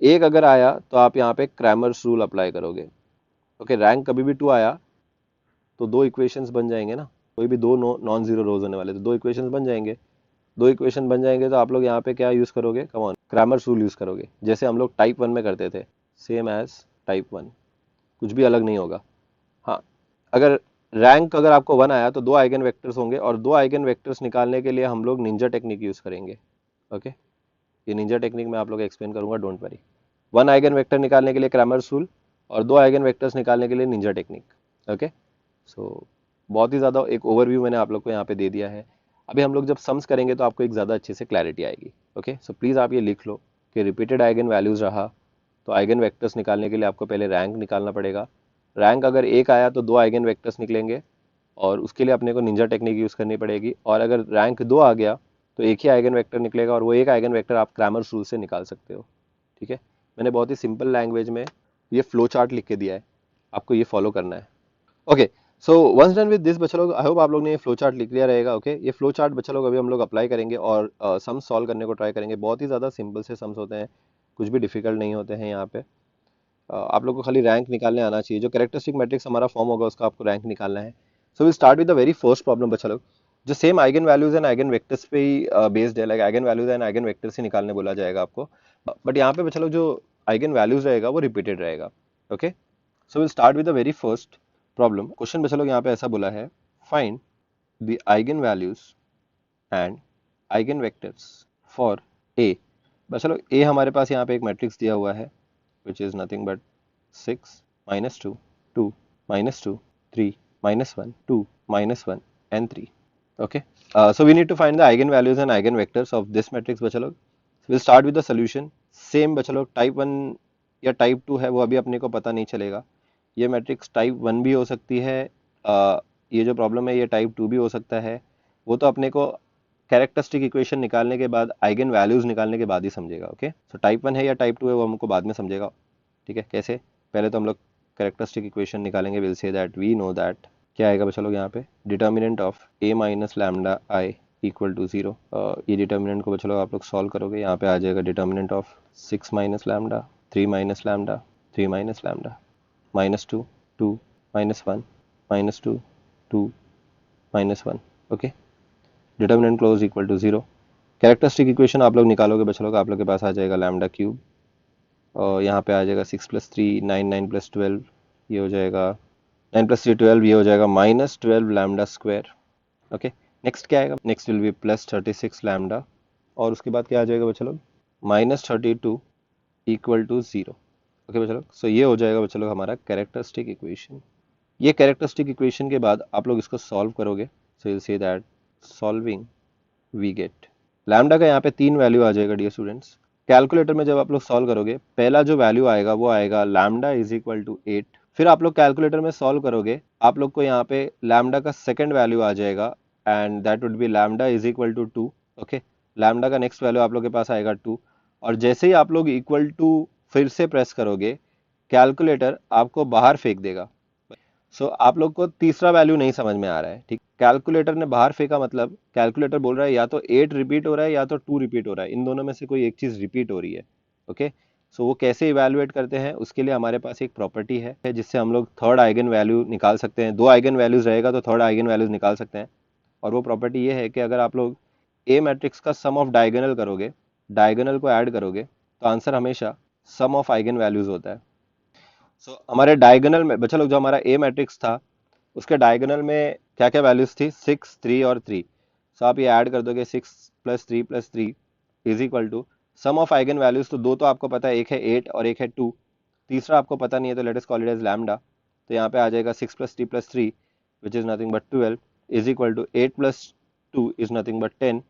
S1: एक अगर आया तो आप यहाँ पे क्रैमर्स रूल अप्लाई करोगे। ओके, रैंक कभी भी 2 आया तो दो इक्वेशंस बन जाएंगे ना, कोई भी दो नॉन जीरो रोज होने वाले तो दो इक्वेशंस बन जाएंगे। दो इक्वेशन बन जाएंगे तो आप लोग यहाँ पे क्या यूज करोगे, come on, Cramer's rule use करोगे, जैसे हम लोग टाइप 1 में करते थे, सेम एज टाइप 1, कुछ भी अलग नहीं होगा। हाँ, अगर रैंक अगर आपको 1 आया तो दो आइगन वेक्टर्स होंगे और दो आइगन वेक्टर्स निकालने के लिए हम लोग निंजा टेक्निक यूज करेंगे। ओके, ये निंजा टेक्निक मैं आप लोग एक्सप्लेन करूंगा, don't worry. One eigen vector निकालने के लिए क्रैमर्स रूल और दो आइगन वेक्टर्स निकालने के लिए निंजा टेक्निक। ओके, सो बहुत ही ज़्यादा एक ओवरव्यू मैंने आप लोग को यहाँ पे दे दिया है। अभी हम लोग जब सम्स करेंगे तो आपको एक ज़्यादा अच्छे से क्लैरिटी आएगी। ओके, सो प्लीज़ आप ये लिख लो कि रिपीटेड आइगन वैल्यूज़ रहा तो आइगन वेक्टर्स निकालने के लिए आपको पहले रैंक निकालना पड़ेगा। रैंक अगर एक आया तो दो आइगन वेक्टर्स निकलेंगे और उसके लिए अपने को निंजा टेक्निक यूज़ करनी पड़ेगी। और अगर रैंक 2 आ गया तो एक ही आइगन वेक्टर निकलेगा और वो एक आइगन वेक्टर आप क्रैमर्स रूल से निकाल सकते हो। ठीक है, मैंने बहुत ही सिंपल लैंग्वेज में ये फ्लो चार्ट लिख के दिया है, आपको ये फॉलो करना है। Okay, so once done with this बच्चा लोग, आई होप आप लोग ने ये फ्लो चार्ट लिख लिया रहेगा। ओके, ये फ्लो चार्ट बच्चा लोग अभी हम लोग अप्लाई करेंगे और सम्स सॉल्व करने को ट्राई करेंगे। बहुत ही ज़्यादा सिंपल से सम्स होते हैं, कुछ भी डिफिकल्ट नहीं होते हैं यहाँ पे। आप लोग को खाली रैंक निकालने आना चाहिए। जो कैरेक्टरिस्टिक मैट्रिक्स हमारा फॉर्म होगा उसका आपको रैंक निकालना है। So we start with the very first problem बच्चा लोग, जो same eigen values and eigen vectors पे ही बेस्ड है, like eigen values and eigen vectors ही निकालने बोला जाएगा आपको। बट यहाँ पे बच्चा लोग जो आइगन वैल्यूज रहेगा वो रिपीटेड रहेगा। Okay, so will start with the very first problem. Question बच्चा लोग यहाँ पे ऐसा बोला है, find the eigen values and eigen vectors for a. बच्चा लोग ए हमारे पास यहाँ पे एक मैट्रिक्स दिया हुआ है which is nothing but 6 minus 2 2 minus 2 3 minus 1 2 minus 1 and 3. Okay, so we need to find the eigenvalues and eigenvectors of this matrix बच्चा लोग। we'll start with the solution। same बच्चा लोग टाइप 1 या टाइप 2 है वो अभी अपने को पता नहीं चलेगा। ये मैट्रिक्स टाइप 1 भी हो सकती है, ये जो प्रॉब्लम है ये टाइप 2 भी हो सकता है। वो तो अपने को कैरेक्टरिस्टिक इक्वेशन निकालने के बाद, आइगन वैल्यूज निकालने के बाद ही समझेगा। ओके, सो टाइप 1 है या टाइप 2 है वो हमको बाद में समझेगा। ठीक है, कैसे, पहले तो हम लोग कैरेक्टरिस्टिक इक्वेशन निकालेंगे। Will say that we know that क्या आएगा बच्चा लोग यहाँ पे, determinant of A minus lambda I equal to 0। ये डिटर्मिनेंट को बच्चा लोग आप लोग सॉल्व करोगे, यहाँ पे आ जाएगा determinant of 6 minus lambda 3 minus lambda 3 minus lambda minus 2 2 minus 1 minus 2 2 minus 1। Okay, determinant close equal to 0। Characteristic equation आप लोग निकालोगे बच्चा लोग, आप लोग के पास आ जाएगा लैम्डा क्यूब और यहाँ पे आ जाएगा 6 + 3 9 9 + 12, ये हो जाएगा 9 + 3 12, ये हो जाएगा -12 लैम्डा स्क्वायर। ओके, नेक्स्ट क्या आएगा, नेक्स्ट विल बी +36 लैम्डा और उसके बाद क्या आ जाएगा बच्चा लोग, -32 इक्वल टू 0। ओके बच्चा लोग, सो ये हो जाएगा बच्चा लोग हमारा कैरेक्टरिस्टिक इक्वेशन। ये कैरेक्टरिस्टिक इक्वेशन के बाद आप लोग इसको सॉल्व करोगे, so you say that solving we get lambda का यहाँ पे 3 वैल्यू आ जाएगा डियर स्टूडेंट्स। कैलकुलेटर में जब आप लोग सॉल्व करोगे पहला जो वैल्यू आएगा वो आएगा लैम्डा इज इक्वल टू 8। फिर आप लोग कैलकुलेटर में सॉल्व करोगे, आप लोग को यहाँ पे लैम्डा का सेकंड वैल्यू आ जाएगा and that would be lambda is equal to 2। Okay, lambda का नेक्स्ट वैल्यू आप लोग के पास आएगा 2 और जैसे ही आप लोग इक्वल टू फिर से प्रेस करोगे कैलकुलेटर आपको बाहर फेंक देगा। सो आप लोग को तीसरा वैल्यू नहीं समझ में आ रहा है, ठीक, कैलकुलेटर ने बाहर फेंका मतलब कैलकुलेटर बोल रहा है या तो 8 रिपीट हो रहा है या तो 2 रिपीट हो रहा है, इन दोनों में से कोई एक चीज रिपीट हो रही है। ओके, सो वो कैसे इवेलुएट करते हैं, उसके लिए हमारे पास एक प्रॉपर्टी है जिससे हम लोग थर्ड आइगन वैल्यू निकाल सकते हैं। दो आइगन वैल्यूज रहेगा तो थर्ड आइगन वैल्यूज निकाल सकते हैं और वो प्रॉपर्टी ये है कि अगर आप लोग ए मैट्रिक्स का सम ऑफ डायगोनल करोगे, डायगोनल को ऐड करोगे तो आंसर हमेशा सम ऑफ आइगन वैल्यूज होता है। सो हमारे डायगोनल में बच्चा लोग जो हमारा ए मैट्रिक्स था उसके डायगोनल में क्या क्या वैल्यूज थी, 6 3 और 3। सो आप ये ऐड कर दोगे 6 + 3 + 3 is equal to sum of eigen values. तो दो तो आपको पता है, एक है 8 और एक है 2, तीसरा आपको पता नहीं है तो let us call it as lambda. तो यहाँ पे आ जाएगा 6 + 3 + 3 which is nothing but 12 is equal to 8 + 2 is nothing but 10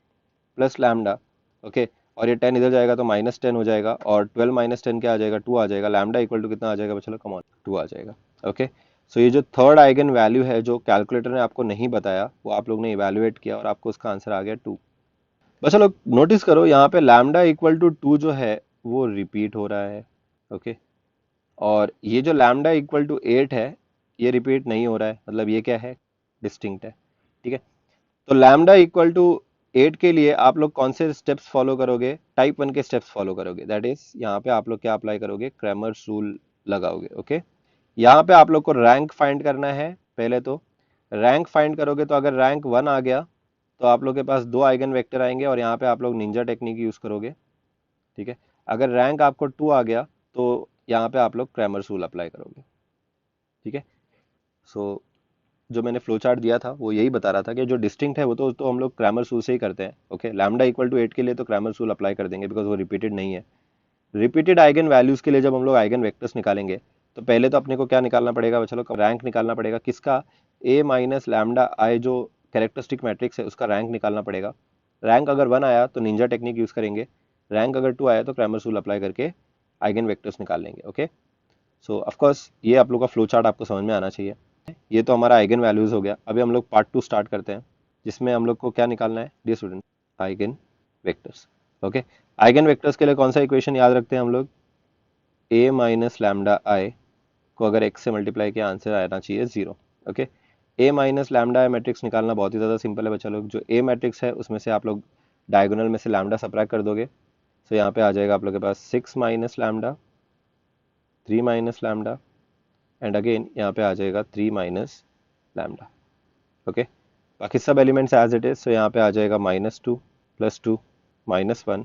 S1: plus lambda. Okay, और ये 10 इधर जाएगा तो -10 हो जाएगा और 12 - 10 क्या आ जाएगा, 2 आ जाएगा। लैम्डा इक्वल टू कितना आ जाएगा बच्चों, कम ऑन, 2 आ जाएगा। ओके। सो ये जो थर्ड आइगन वैल्यू है जो कैलकुलेटर ने आपको नहीं बताया, वो आप लोग ने इवेल्युएट किया और आपको उसका आंसर आ गया 2। बस चलो नोटिस करो यहाँ पे लैम्डा इक्वल टू 2 जो है वो रिपीट हो रहा है। ओके। और ये जो लैम्डा इक्वल टू 8 है ये रिपीट नहीं हो रहा है, मतलब ये क्या है, डिस्टिंक्ट है। ठीक है। तो लैम्डा इक्वल टू 8 के लिए आप लोग कौन से स्टेप्स फॉलो करोगे, टाइप 1 के स्टेप्स फॉलो करोगे, दैट इज यहाँ पे आप लोग क्या अप्लाई करोगे, क्रैमर्स रूल लगाओगे। ओके। यहाँ पे आप लोग को रैंक फाइंड करना है। पहले तो रैंक फाइंड करोगे तो अगर रैंक 1 आ गया तो आप लोग के पास 2 आइगन वेक्टर आएंगे और यहाँ पे आप लोग निंजा टेक्निक यूज करोगे। ठीक है। अगर रैंक आपको 2 आ गया तो यहाँ पे आप लोग क्रैमर्स रूल अप्लाई करोगे। ठीक है। सो जो मैंने फ्लो चार्ट दिया था वो यही बता रहा था कि जो डिस्टिंक्ट है वो तो हम लोग क्रैमर्स रूल से ही करते हैं। ओके। लैम्डा इक्वल टू 8 के लिए तो क्रैमर्स रूल अप्लाई कर देंगे बिकॉज वो रिपीटेड नहीं है। रिपीटेड आइगन वैल्यूज के लिए जब हम लोग आइगन वेक्टर्स निकालेंगे तो पहले तो अपने को क्या निकालना पड़ेगा, चलो रैंक निकालना पड़ेगा किसका, ए माइनस लैम्डा आई जो कैरेक्टरिस्टिक मैट्रिक्स है उसका रैंक निकालना पड़ेगा। रैंक अगर 1 आया तो निंजा टेक्निक यूज करेंगे, रैंक अगर 2 आया तो क्रैमर्स रूल अप्लाई करके आइगन वेक्टर्स निकाल लेंगे। ओके। सो ऑफकोर्स ये आप लोग का फ्लो चार्ट आपको समझ में आना चाहिए। ये तो हमारा आइगन वैल्यूज हो गया। अभी हम लोग पार्ट 2 स्टार्ट करते हैं जिसमें हम लोग को क्या निकालना है dear student, eigen vectors. Okay. Eigen vectors के लिए कौन सा इक्वेशन याद रखते हैं हम लोग, ए माइनस लैम्डा आई को अगर x से मल्टीप्लाई किया आंसर आना चाहिए 0। ओके। ए माइनस लैम्डा आई मैट्रिक्स निकालना बहुत ही ज़्यादा सिंपल है बच्चा लोग। जो ए मैट्रिक्स है उसमें से आप लोग डायगोनल में से लैम्डा सब्ट्रैक्ट कर दोगे तो यहाँ पे आ जाएगा आप लोग के पास 6 minus lambda, 3 minus lambda and again यहाँ पे आ जाएगा 3 माइनस लैम्डा। ओके। बाकी सब एलिमेंट्स एज इट इज। सो यहाँ पे आ जाएगा -2 +2 -1,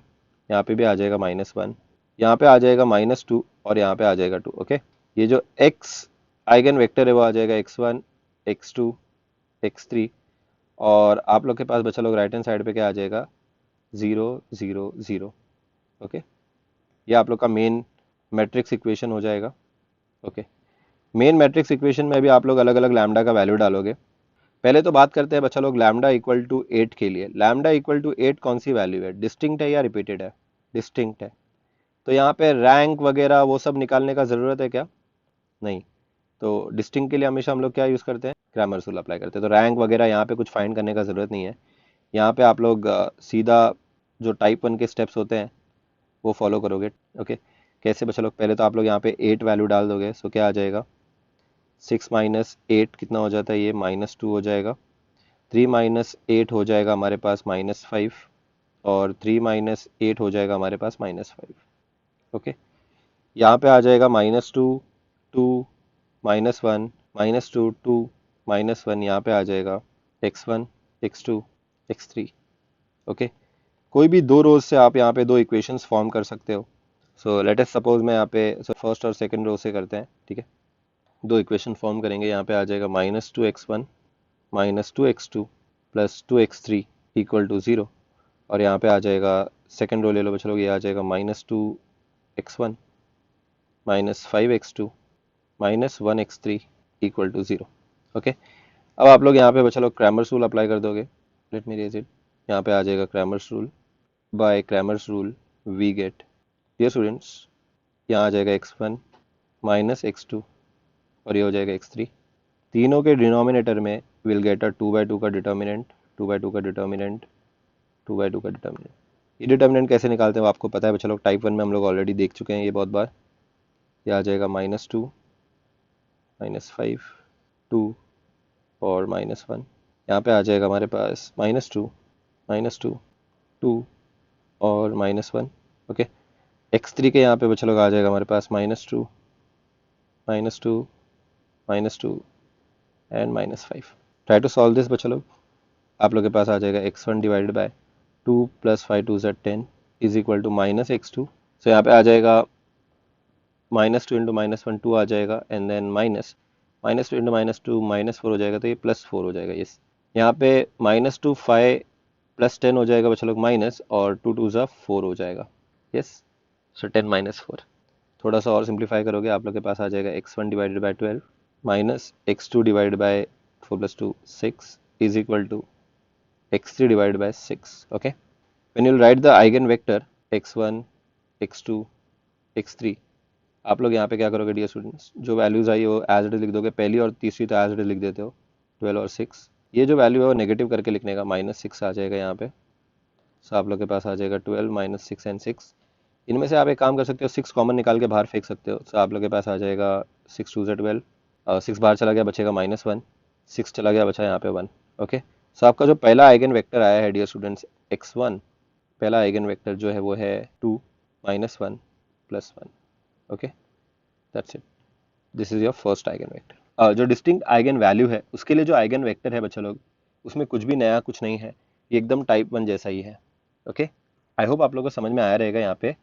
S1: यहाँ पे भी आ जाएगा -1, यहाँ पे आ जाएगा -2 और यहाँ पे आ जाएगा 2। ओके। ये जो x आइगन वेक्टर है वो आ जाएगा x1 x2 x3 और आप लोग के पास बचा लोग राइट हैंड साइड पे क्या आ जाएगा 0 0 0। ओके। ये आप लोग का मेन मैट्रिक्स इक्वेशन हो जाएगा। ओके। मेन मैट्रिक्स इक्वेशन में भी आप लोग अलग अलग लैम्डा का वैल्यू डालोगे। पहले तो बात करते हैं बच्चा लोग लैम्डा इक्वल टू 8 के लिए। लैम्डा इक्वल टू 8 कौन सी वैल्यू है, डिस्टिंक्ट है या रिपीटेड है, डिस्टिंक्ट है। तो यहाँ पे रैंक वगैरह वो सब निकालने का ज़रूरत है क्या, नहीं। तो डिस्टिंक्ट के लिए हमेशा हम लोग क्या यूज़ करते हैं, क्रैमर्स रूल अप्लाई करते हैं। तो रैंक वगैरह यहाँ पे कुछ फाइंड करने का ज़रूरत नहीं है। यहाँ पे आप लोग सीधा जो टाइप 1 के स्टेप्स होते हैं वो फॉलो करोगे। ओके। कैसे बच्चा लोग, पहले तो आप लोग यहाँ पे 8 वैल्यू डाल दोगे। सो क्या आ जाएगा 6 माइनस 8 कितना हो जाता है, ये -2 हो जाएगा। 3 माइनस 8 हो जाएगा हमारे पास -5 और 3 माइनस 8 हो जाएगा हमारे पास -5। ओके। यहाँ पे आ जाएगा -2 2 -1 -2 2 -1, यहाँ पे आ जाएगा x1 x2 x3। ओके। कोई भी दो रोज से आप यहाँ पे दो इक्वेशंस फॉर्म कर सकते हो। सो लेट अस सपोज मैं यहाँ पे फर्स्ट और सेकंड रो से करते हैं। ठीक है। दो इक्वेशन फॉर्म करेंगे। यहाँ पे आ जाएगा -2x1 -2x2 +2x3 equal to 0 और यहाँ पे आ जाएगा सेकंड रो ले लो बच्चों लोग, ये आ जाएगा -2x1 -5x2 -1x3 equal to 0। Okay. अब आप लोग यहाँ पे बच्चा लोग क्रैमर्स रूल अप्लाई कर दोगे। Let me raise it. यहाँ पे आ जाएगा Cramer's rule. By Cramer's rule we get, dear students, यहाँ आ जाएगा x1 -x2 और ये हो जाएगा x3। तीनों के डिनोमिनेटर में विल गेट अ 2/2 का डिटर्मिनेंट, 2/2 का डिटर्मिनेंट, 2/2 का डिटर्मिनेंट। ये डिटर्मिनेंट कैसे निकालते हैं वो आपको पता है बच्चा लोग, टाइप 1 में हम लोग ऑलरेडी देख चुके हैं ये बहुत बार। ये आ जाएगा -2 -5 2 और -1। यहाँ पे आ जाएगा हमारे पास -2 -2 2 और -1। ओके। x3 के यहाँ पे बच्चा लोग आ जाएगा हमारे पास -2 -2 -2 and -5। Try to solve this बच्चा लोग। आप लोग के पास आ जाएगा x1 divided by 2 + 5 2 = 10 is equal to -x2। So यहाँ पे आ जाएगा -2 इंटू -1 2 आ जाएगा एंड देन -2 इंटू -2 -4 हो जाएगा तो ये +4 हो जाएगा। यस। यहाँ पे -2 5 + 10 हो जाएगा बच्चा लोग माइनस और 2 2 ज़ा 4 हो जाएगा। यस। सो 10 -4। थोड़ा सा और सिंप्लीफाई करोगे आप लोग के पास आ जाएगा x1 divided by 12 minus x2 divided by 4 + 2 6 is equal to x3 divided by 6. Okay. When you'll write the eigenvector x1 x2 x3, आप लोग यहाँ पे क्या करोगे डियर स्टूडेंट्स, जो वैल्यूज आई वो एज इट इज लिख दोगे, पहली और तीसरी तो एज इट इज लिख देते हो, 12 और 6। ये जो वैल्यू है वो नेगेटिव करके लिखने का, -6 आ जाएगा यहाँ पे। सो आप लोग के पास आ जाएगा 12 -6 एंड 6। इनमें से आप एक काम कर सकते हो, 6 कॉमन निकाल के बाहर फेंक सकते हो। सो आप लोग के पास आ जाएगा 6 2 12, 6 बाहर चला गया, बचेगा -1, 6 चला गया, बचा यहाँ पे 1। ओके, सो आपका जो पहला आइगन वेक्टर आया है डियर स्टूडेंट्स x1, पहला आइगन वेक्टर जो है वो है 2 -1 +1। Okay, that's it, this is your first eigen vector. जो डिस्टिंक्ट आइगन वैल्यू है उसके लिए जो आइगन वेक्टर है बच्चा लोग, उसमें कुछ भी नया कुछ नहीं है, ये एकदम टाइप 1 जैसा ही है। ओके, आई होप आप लोगों को समझ में आया रहेगा यहाँ पे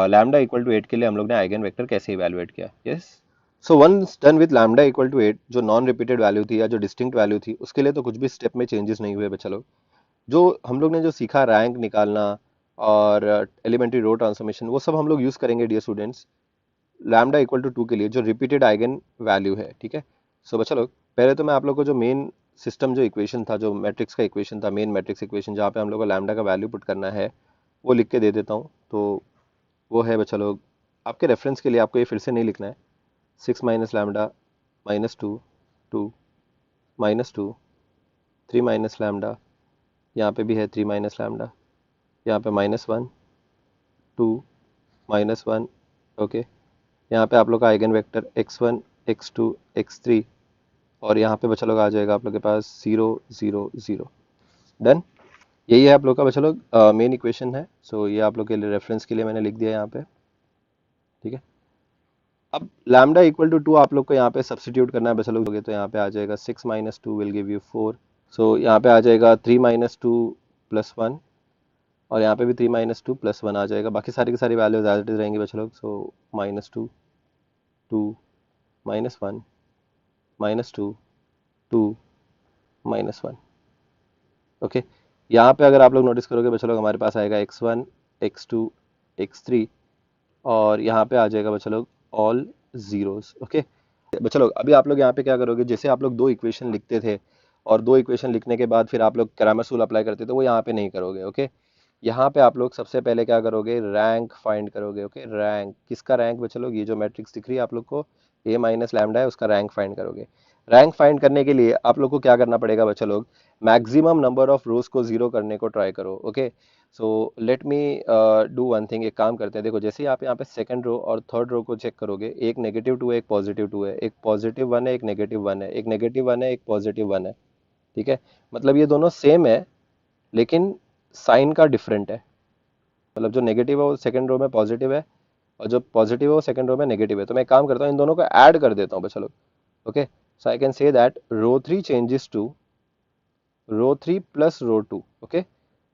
S1: लैम्डा इक्वल टू 8 के लिए हम लोग ने आइगन वेक्टर कैसे इवेलुएट किया। Yes, so once done with lambda equal to 8, जो नॉन रिपीटेड वैल्यू थी या जो डिस्टिंक्ट वैल्यू थी, उसके लिए तो कुछ भी स्टेप में चेंजेस नहीं हुए बच्चा लोग। जो हम लोग ने जो सीखा रैंक निकालना और एलिमेंट्री रो ट्रांसफॉर्मेशन, वो सब हम लोग यूज करेंगे dear students lambda equal to 2 के लिए, जो रिपीटेड आइगन वैल्यू है। ठीक है, सो बच्चा लोग पहले तो मैं आप लोग को जो मेन सिस्टम जो इक्वेशन था, जो मैट्रिक्स का इक्वेशन था, मेन मैट्रिक्स इक्वेशन जहाँ पे हम लोग को लैम्डा का वैल्यू पुट करना है, वो लिख के दे देता हूँ। तो वो है बच्चा लोग, आपके रेफरेंस के लिए आपको ये फिर से नहीं लिखना है। 6 माइनस लैम्डा -2 2 -2 3 माइनस लैम्डा, यहाँ पे भी है 3 माइनस लैम्डा, यहाँ पे -1 2 -1। ओके, यहाँ पे आप लोग का eigen vector x1 x2 x3, और यहाँ पे बच्चा लोग आ जाएगा आप लोग के पास 0 0 0। डन, यही है आप लोग का बच्चा लोग मेन इक्वेशन है। सो ये आप लोग के लिए रेफरेंस के लिए मैंने लिख दिया यहाँ पे। ठीक है, अब लैम्डा इक्वल टू 2 आप लोग को यहाँ पे सब्सटीट्यूट करना है बच्चा लोग, तो यहाँ पे आ जाएगा 6 - 2 विल गिव यू 4। सो यहाँ पे आ जाएगा 3 - 2 +1, और यहाँ पे भी 3 - 2 +1 आ जाएगा। बाकी सारी की सारी वैल्यूज एज इट इज रहेंगी बच्चा लोग। सो -2 2 -1 -2 2 -1। ओके, यहाँ पे अगर आप लोग नोटिस करोगे बच्चा लोग, हमारे पास आएगा x1 x2 x3, और यहाँ पे आ जाएगा बच्चा लोग ऑल जीरोस। ओके बच्चा लोग, अभी आप लोग यहाँ पे क्या करोगे, जैसे आप लोग दो इक्वेशन लिखते थे और दो इक्वेशन लिखने के बाद फिर आप लोग ग्रामर रूल अप्लाई करते थे, वो यहाँ पे नहीं करोगे। ओके, यहाँ पे आप लोग सबसे पहले क्या करोगे, रैंक फाइंड करोगे। ओके, रैंक किसका, रैंक बच्चा लोग ये जो मैट्रिक्स दिख रही है आप लोग को, a माइनस लैम्डा है, उसका रैंक फाइंड करोगे। रैंक फाइंड करने के लिए आप लोग को क्या करना पड़ेगा बच्चा लोग, मैक्सिमम नंबर ऑफ रोज को जीरो करने को ट्राई करो। Okay, so let me do one thing, एक काम करते हैं। देखो जैसे आप यहाँ पे सेकंड रो और थर्ड रो को चेक करोगे, एक -2 है, एक +2 है, एक +1 है, एक -1 है, एक -1 है, एक +1 है। ठीक है, मतलब ये दोनों सेम है लेकिन साइन का डिफरेंट है। मतलब जो नेगेटिव है वो सेकंड रो में पॉजिटिव है, और जो पॉजिटिव है वो सेकंड रो में नेगेटिव है। तो मैं काम करता हूँ, इन दोनों को ऐड कर देता हूँ बच्चा लोग। Okay, so I can say that row 3 changes to row 3 plus row 2। Okay,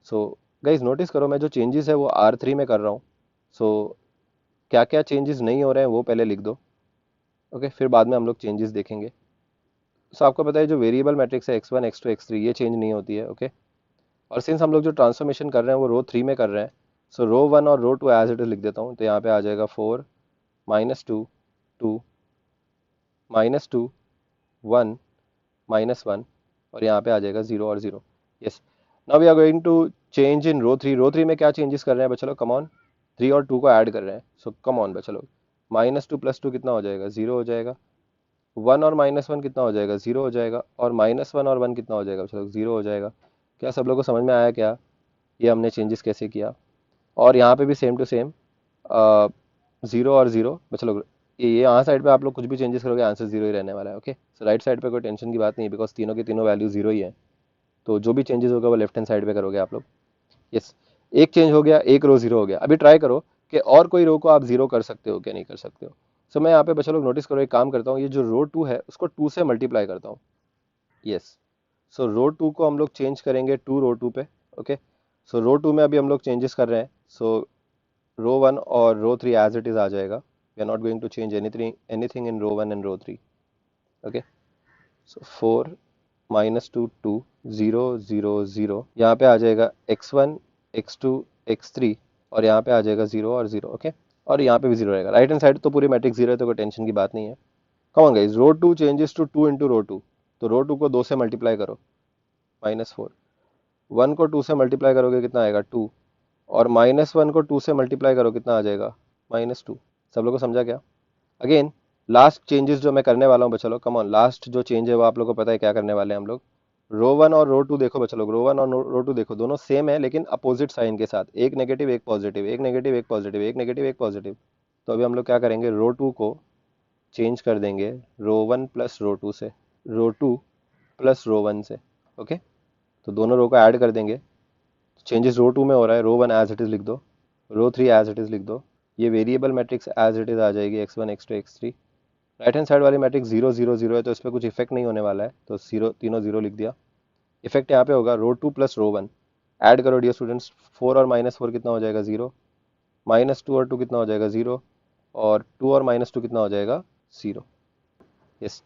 S1: so guys notice करो, मैं जो चेंजेस है वो R3 में कर रहा हूँ। सो क्या क्या चेंजेस नहीं हो रहे हैं वो पहले लिख दो। ओके, फिर बाद में हम लोग चेंजेस देखेंगे। सो आपको पता है जो वेरिएबल मैट्रिक्स है x1 x2 x3, ये चेंज नहीं होती है। ओके, और सिंस हम लोग जो ट्रांसफॉर्मेशन कर रहे हैं वो रो 3 में कर रहे हैं, सो रो 1 और रो 2 एज इट इज लिख देता हूँ। तो यहाँ पे आ जाएगा 4 -2 2 -2 1 -1, और यहाँ पे आ जाएगा 0 और 0। Yes, now we are going to change in row 3। Row 3 में क्या चेंजेस कर रहे हैं बच्चा लोग, कम ऑन, 3 और 2 को ऐड कर रहे हैं। सो कम ऑन बच्चा लोग, -2 + 2 कितना हो जाएगा, 0 हो जाएगा। 1 और -1 कितना हो जाएगा, 0 हो जाएगा। और -1 और 1 कितना हो जाएगा बच्चा लोग, 0 हो जाएगा। क्या सब लोग को समझ में आया क्या, ये हमने चेंजेस कैसे किया। और यहाँ पे भी सेम टू सेम 0 और 0 बच्चा लोग, ये यहाँ साइड पे आप लोग कुछ भी चेंजेस करोगे आंसर 0 ही रहने वाला है। ओके, सो राइट साइड पे कोई टेंशन की बात नहीं है, बिकॉज तीनों की तीनों वैल्यू 0 ही है। तो जो भी चेंजेस होगा वो लेफ्ट हैंड साइड पे करोगे आप लोग। यस, एक चेंज हो गया, एक रो 0 हो गया। अभी ट्राई करो कि और कोई रो को आप 0 कर सकते हो क्या, नहीं कर सकते हो। सो मैं यहाँ पे बच्चा लोग नोटिस करो, एक काम करता हूँ, ये जो रो 2 है उसको 2 से मल्टीप्लाई करता हूँ। यस, सो रो 2 को हम लोग चेंज करेंगे 2 रो 2 पे। ओके, सो रो 2 में अभी हम लोग चेंजेस कर रहे हैं। सो रो 1 और रो 3 एज इट इज आ जाएगा। We are not going to change anything in row 1 and row 3। Okay, so 4 -2 2 0 0 0, यहाँ पे आ जाएगा x1 x2 x3, और यहाँ पे आ जाएगा 0 और 0। ओके, और यहाँ पे भी 0 रहेगा। राइट हैंड साइड तो पूरी मैट्रिक्स 0 है, तो कोई टेंशन की बात नहीं है। Come on guys, row 2 changes to 2 into row 2। तो रो 2 को 2 से मल्टीप्लाई करो, -4। 1 को 2 से मल्टीप्लाई करोगे कितना आएगा, 2। और -1 को 2 से मल्टीप्लाई करो कितना आ जाएगा, -2। सब लोग को समझा क्या। अगेन लास्ट चेंजेस जो मैं करने वाला हूँ बच्चा लोग, कम ऑन, लास्ट जो चेंज है वो आप लोग को पता है क्या करने वाले हैं हम लोग। रो वन और रो टू देखो बच्चा लोग, रो वन और रो टू देखो, दोनों सेम है लेकिन अपोजिट साइन के साथ, एक नेगेटिव एक पॉजिटिव, एक नेगेटिव एक पॉजिटिव, एक नेगेटिव एक पॉजिटिव। तो अभी हम लोग क्या करेंगे, रो टू को चेंज कर देंगे रो वन प्लस रो टू से, रो टू प्लस रो वन से। ओके, तो दोनों रो को ऐड कर देंगे। चेंजेस रो टू में हो रहा है, row one as it is लिख दो, row three as it is लिख दो। ये variable matrix as it is आ जाएगी, X one x two x three. Right hand side वाली मैट्रिक्स जीरो जीरो जीरो है तो इस पर कुछ इफेक्ट नहीं होने वाला है, तो जीरो, तीनों जीरो लिख दिया। इफेक्ट यहाँ पे होगा row two plus row one, add करो डियर स्टूडेंट्स, फोर और माइनस फोर कितना हो जाएगा, जीरो, माइनस टू और टू कितना हो जाएगा, जीरो, और टू और माइनस टू कितना हो जाएगा, जीरो। यस,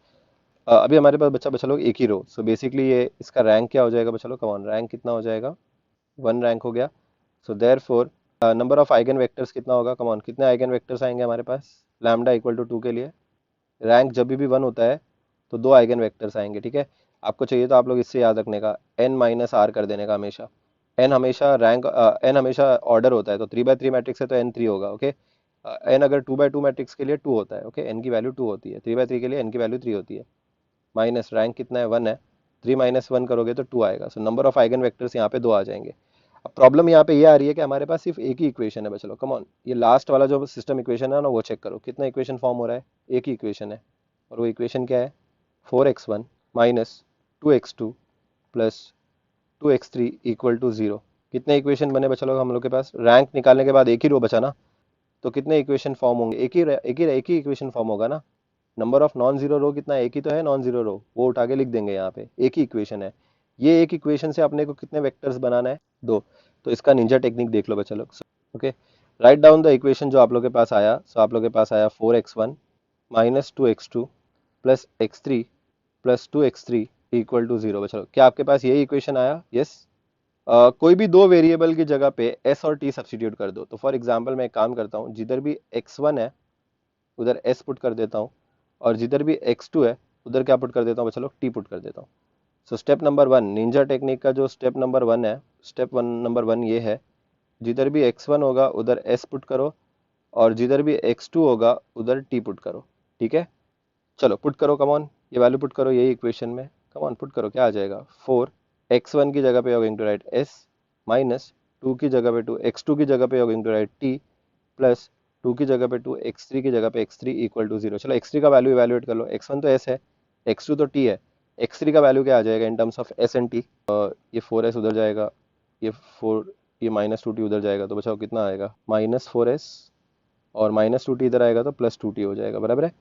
S1: अभी हमारे पास बच्चा बचा लोग एक ही रो, सो बेसिकली ये इसका रैंक क्या हो जाएगा बच्चा लोग, कम ऑन, रैंक कितना हो जाएगा, वन रैंक हो गया। So therefore number of eigenvectors कितना होगा, कम ऑन, कितने आइगन वेक्टर्स आएंगे हमारे पास, लैम्डा इक्वल टू टू के लिए रैंक जब भी वन होता है तो दो आइगन वेक्टर्स आएंगे, ठीक है। आपको चाहिए तो आप लोग इससे याद रखने का, एन माइनस आर कर देने का हमेशा। एन हमेशा रैंक, एन हमेशा ऑर्डर होता है, तो थ्री बाय थ्री मैट्रिक्स है तो एन थ्री होगा, ओके। एन अगर टू बाय टू मैट्रिक्स के लिए टू होता है, ओके, एन की वैल्यू टू होती है, थ्री बाय थ्री के लिए एन की वैल्यू थ्री होती है। माइनस रैंक कितना है, वन है, थ्री माइनस वन करोगे तो टू आएगा, so number of eigen vectors यहाँ पे दो आ जाएंगे। अब प्रॉब्लम यहाँ पे ये आ रही है कि हमारे पास सिर्फ एक ही इक्वेशन है बच्चों लोग, कम ऑन, ये लास्ट वाला जो सिस्टम इक्वेशन है ना वो चेक करो, कितना इक्वेशन फॉर्म हो रहा है, एक ही इक्वेशन है, और वो इक्वेशन क्या है, four x one minus two x two plus two x three equal to zero. कितने इक्वेशन बने बच्चा लोग हम लोग के पास, रैंक निकालने के बाद एक ही रो बचा ना, तो कितने इक्वेशन फॉर्म होंगे, एक ही इक्वेशन फॉर्म होगा ना। नंबर ऑफ नॉन जीरो रो कितना है, एक ही तो है नॉन जीरो रो, वो उठा के लिख देंगे यहाँ पे, एक ही इक्वेशन है। ये एक इक्वेशन से अपने को कितने वेक्टर्स बनाना है, दो। तो इसका निंजा टेक्निक देख लो बच्चा लोग। Okay, write down the equation जो आप लोग के पास आया, सो आप लोग के पास आया four x one minus two x two plus x three plus two x three equal to zero. बच्चा लोग क्या आपके पास यही इक्वेशन आया, यस। कोई भी दो वेरिएबल की जगह पे s और t सब्स्टिट्यूट कर दो, तो फॉर एग्जांपल मैं एक काम करता हूँ, जिधर भी x1 है उधर s पुट कर देता हूँ, और जिधर भी x2 है उधर क्या पुट कर देता हूँ, चलो t पुट कर देता हूँ। So step number one, Ninja technique का जो स्टेप नंबर वन है, स्टेप वन नंबर वन ये है, जिधर भी x1 होगा उधर s पुट करो, और जिधर भी x2 होगा उधर t पुट करो, ठीक है। चलो पुट करो, कम ऑन, ये वैल्यू पुट करो यही इक्वेशन में, कम ऑन पुट करो, क्या आ जाएगा, फोर एक्स वन की जगह पे going to write s, minus two की जगह पे टू, एक्स टू की जगह पे going to write t, plus two की जगह पे टू, एक्स थ्री की जगह पे x three equal to zero. चलो एक्स थ्री का वैल्यू इवेल्युएट कर लो, एक्स वन तो एस है, एक्स टू तो टी है, एक्स थ्री का वैल्यू क्या आ जाएगा in terms of s and T, ये फोर एस उधर जाएगा, ये फोर, ये माइनस टू टी उधर जाएगा, तो बचाओ कितना आएगा, माइनस फोर एस, और माइनस टू टी इधर आएगा तो प्लस टू टी हो जाएगा, बराबर है।